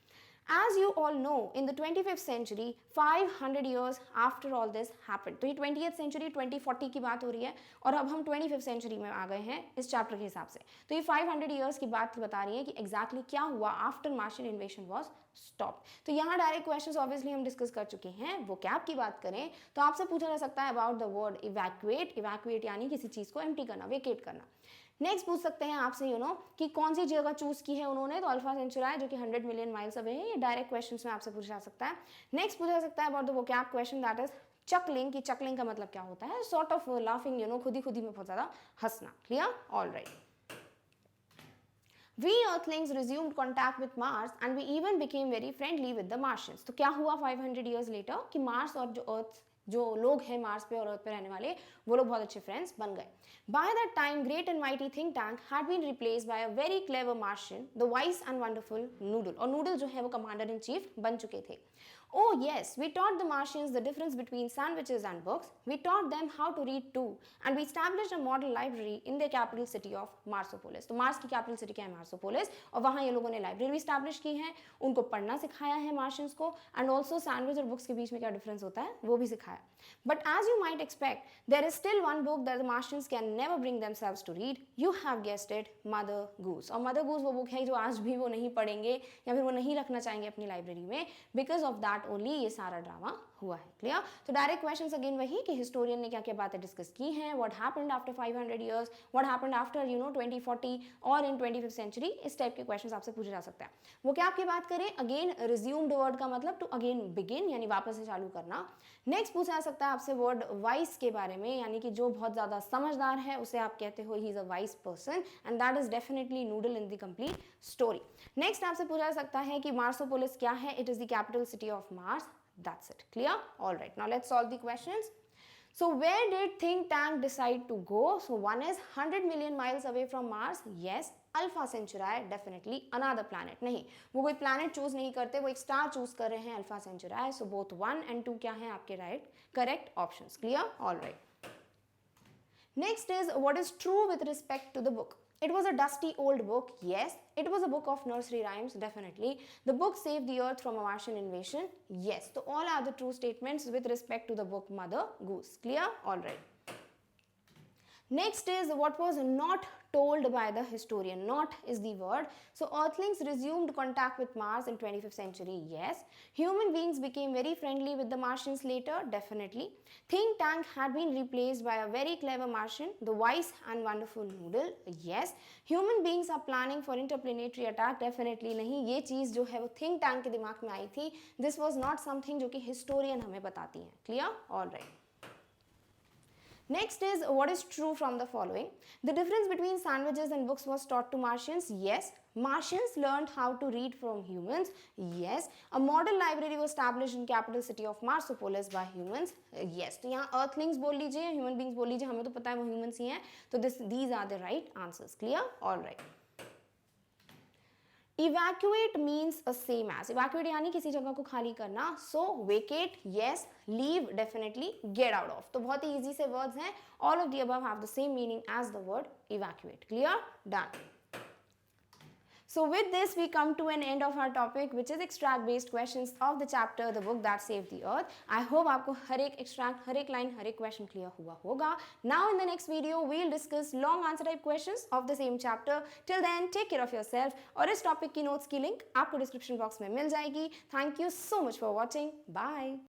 As you all know, in the 25th century, 500 years after all this happened. तो ये 20th century 2040 की बात हो रही है और अब हम 25th century में आ गए हैं इस चैप्टर के हिसाब से. तो ये 500 years की बात बता रही है कि exactly क्या हुआ after Martian invasion was stopped. तो यहाँ डायरेक्ट क्वेश्चंस ऑब्वियसली हम डिस्कस कर चुके हैं. वो कैप की बात करें तो आपसे पूछा जा सकता है about the word evacuate. Evacuate यानी किसी चीज़ को एम्प्टी करना, वेकेट करना. नेक्स्ट पूछ सकते हैं आपसे कि कौन सी जगह चूज की है उन्होंने, तो अल्फा सेंचुराई जो कि 100 मिलियन माइल्स अवे है. ये डायरेक्ट क्वेश्चंस में आपसे पूछा जा सकता है. नेक्स्ट पूछा जा सकता है about the vocab question that is चकलिंग. की चकलिंग का मतलब क्या होता है, सॉर्ट ऑफ लाफिंग, खुद ही में बहुत ज्यादा हंसना. Clear? All right. We Earthlings resumed contact with Mars and we even became very friendly with the Martians. तो क्या हुआ 500 years later कि मार्स और जो अर्थ जो लोग हैं मार्स पे और अर्थ पे रहने वाले वो लोग बहुत अच्छे फ्रेंड्स बन गए. By that time, great and mighty think tank had been replaced by a very clever Martian, the wise and wonderful Noodle. और नूडल जो है वो कमांडर इन चीफ बन चुके थे. Oh yes, we taught the Martians the difference between sandwiches and books. We taught them how to read too, and we established a model library in the capital city of Marsopolis. तो Mars की capital city क्या है, मार्सोपोलिस, और वहाँ ये लोगों ने library भी स्टैब्लिश की है, उनको पढ़ना सिखाया है मार्शियंस को, एंड ऑल्सो सैंडविच और बुक्स के बीच में क्या डिफरेंस होता है वो भी सिखाया. But as you might expect, there is still one book that the Martians can never bring themselves to read. You have guessed it, Mother Goose. और Mother Goose वो बुक है जो आज भी वो नहीं पढ़ेंगे या फिर वो नहीं रखना चाहेंगे अपनी लाइब्रेरी में. Because of that that only ये सारा ड्रामा हुआ है। क्लियर? तो डायरेक्ट क्वेश्चंस अगेन वही कि हिस्टोरियन ने क्या क्या बातें डिस्कस की हैं, what happened after 500 years, what happened after 2040 और इन 25th सेंचुरी, इस टाइप के क्वेश्चंस आपसे पूछे जा सकते हैं। वो क्या आपकी बात करें, अगेन रिज्यूम्ड वर्ड का मतलब टू अगेन बिगिन, यानी वापस से चालू करना। नेक्स्ट पूछा जा सकता है आपसे वर्ड वाइस के बारे में, यानी कि जो बहुत ज़्यादा समझदार है उसे आप कहते हो he is a wise person, and that is definitely noodle in the complete story. Next आपसे पूछा जा सकता है कि मार्सोपोलिस क्या है, it is the capital city of Mars. That's it. Clear? All right. Now let's solve the questions. So where did think tank decide to go? So one is 100 million miles away from Mars. Yes. Alpha Centauri, definitely another planet. नहीं, वो कोई planet choose नहीं करते, वो एक star choose कर रहे हैं Alpha Centauri. So both 1 and 2 क्या हैं आपके right? Correct options. Clear? All right. Next is what is true with respect to the book. It was a dusty old book, yes. It was a book of nursery rhymes, definitely. The book saved the earth from a Martian invasion, yes. So all are the true statements with respect to the book Mother Goose. Clear? All right. Next is what was not told by the historian. Not is the word. So earthlings resumed contact with Mars in 25th century, yes. Human beings became very friendly with the Martians later, definitely. Think tank had been replaced by a very clever Martian, the wise and wonderful Noodle, yes. Human beings are planning for interplanetary attack, definitely नहीं, ये चीज़ जो है वो think tank के दिमाग में आई थी. This was not something जो कि historian हमें बताती हैं. Clear? All right. Next is what is true from the following. The difference between sandwiches and books was taught to Martians. Yes. Martians learned how to read from humans. Yes. A model library was established in capital city of Marsopolis by humans. Yes. तो यहाँ earthlings बोल लीजिए, human beings बोल लीजिए, हमें तो पता है वो humans ही हैं. तो these are the right answers. Clear? All right. Evacuate means a same as. Evacuate यानी किसी जगह को खाली करना. So vacate, yes. Leave, definitely. Get out of. तो बहुत ही easy से words हैं. All of the above have the same meaning as the word evacuate. Clear? Done. So with this we come to an end of our topic, which is extract based questions of the chapter The Book That Saved the Earth. I hope आपको हर एक extract, हर एक line, हर एक question clear हुआ होगा. Now in the next video we'll discuss long answer type questions of the same chapter. Till then take care of yourself. और इस topic की notes की link आपको description box में मिल जाएगी. Thank you so much for watching. Bye.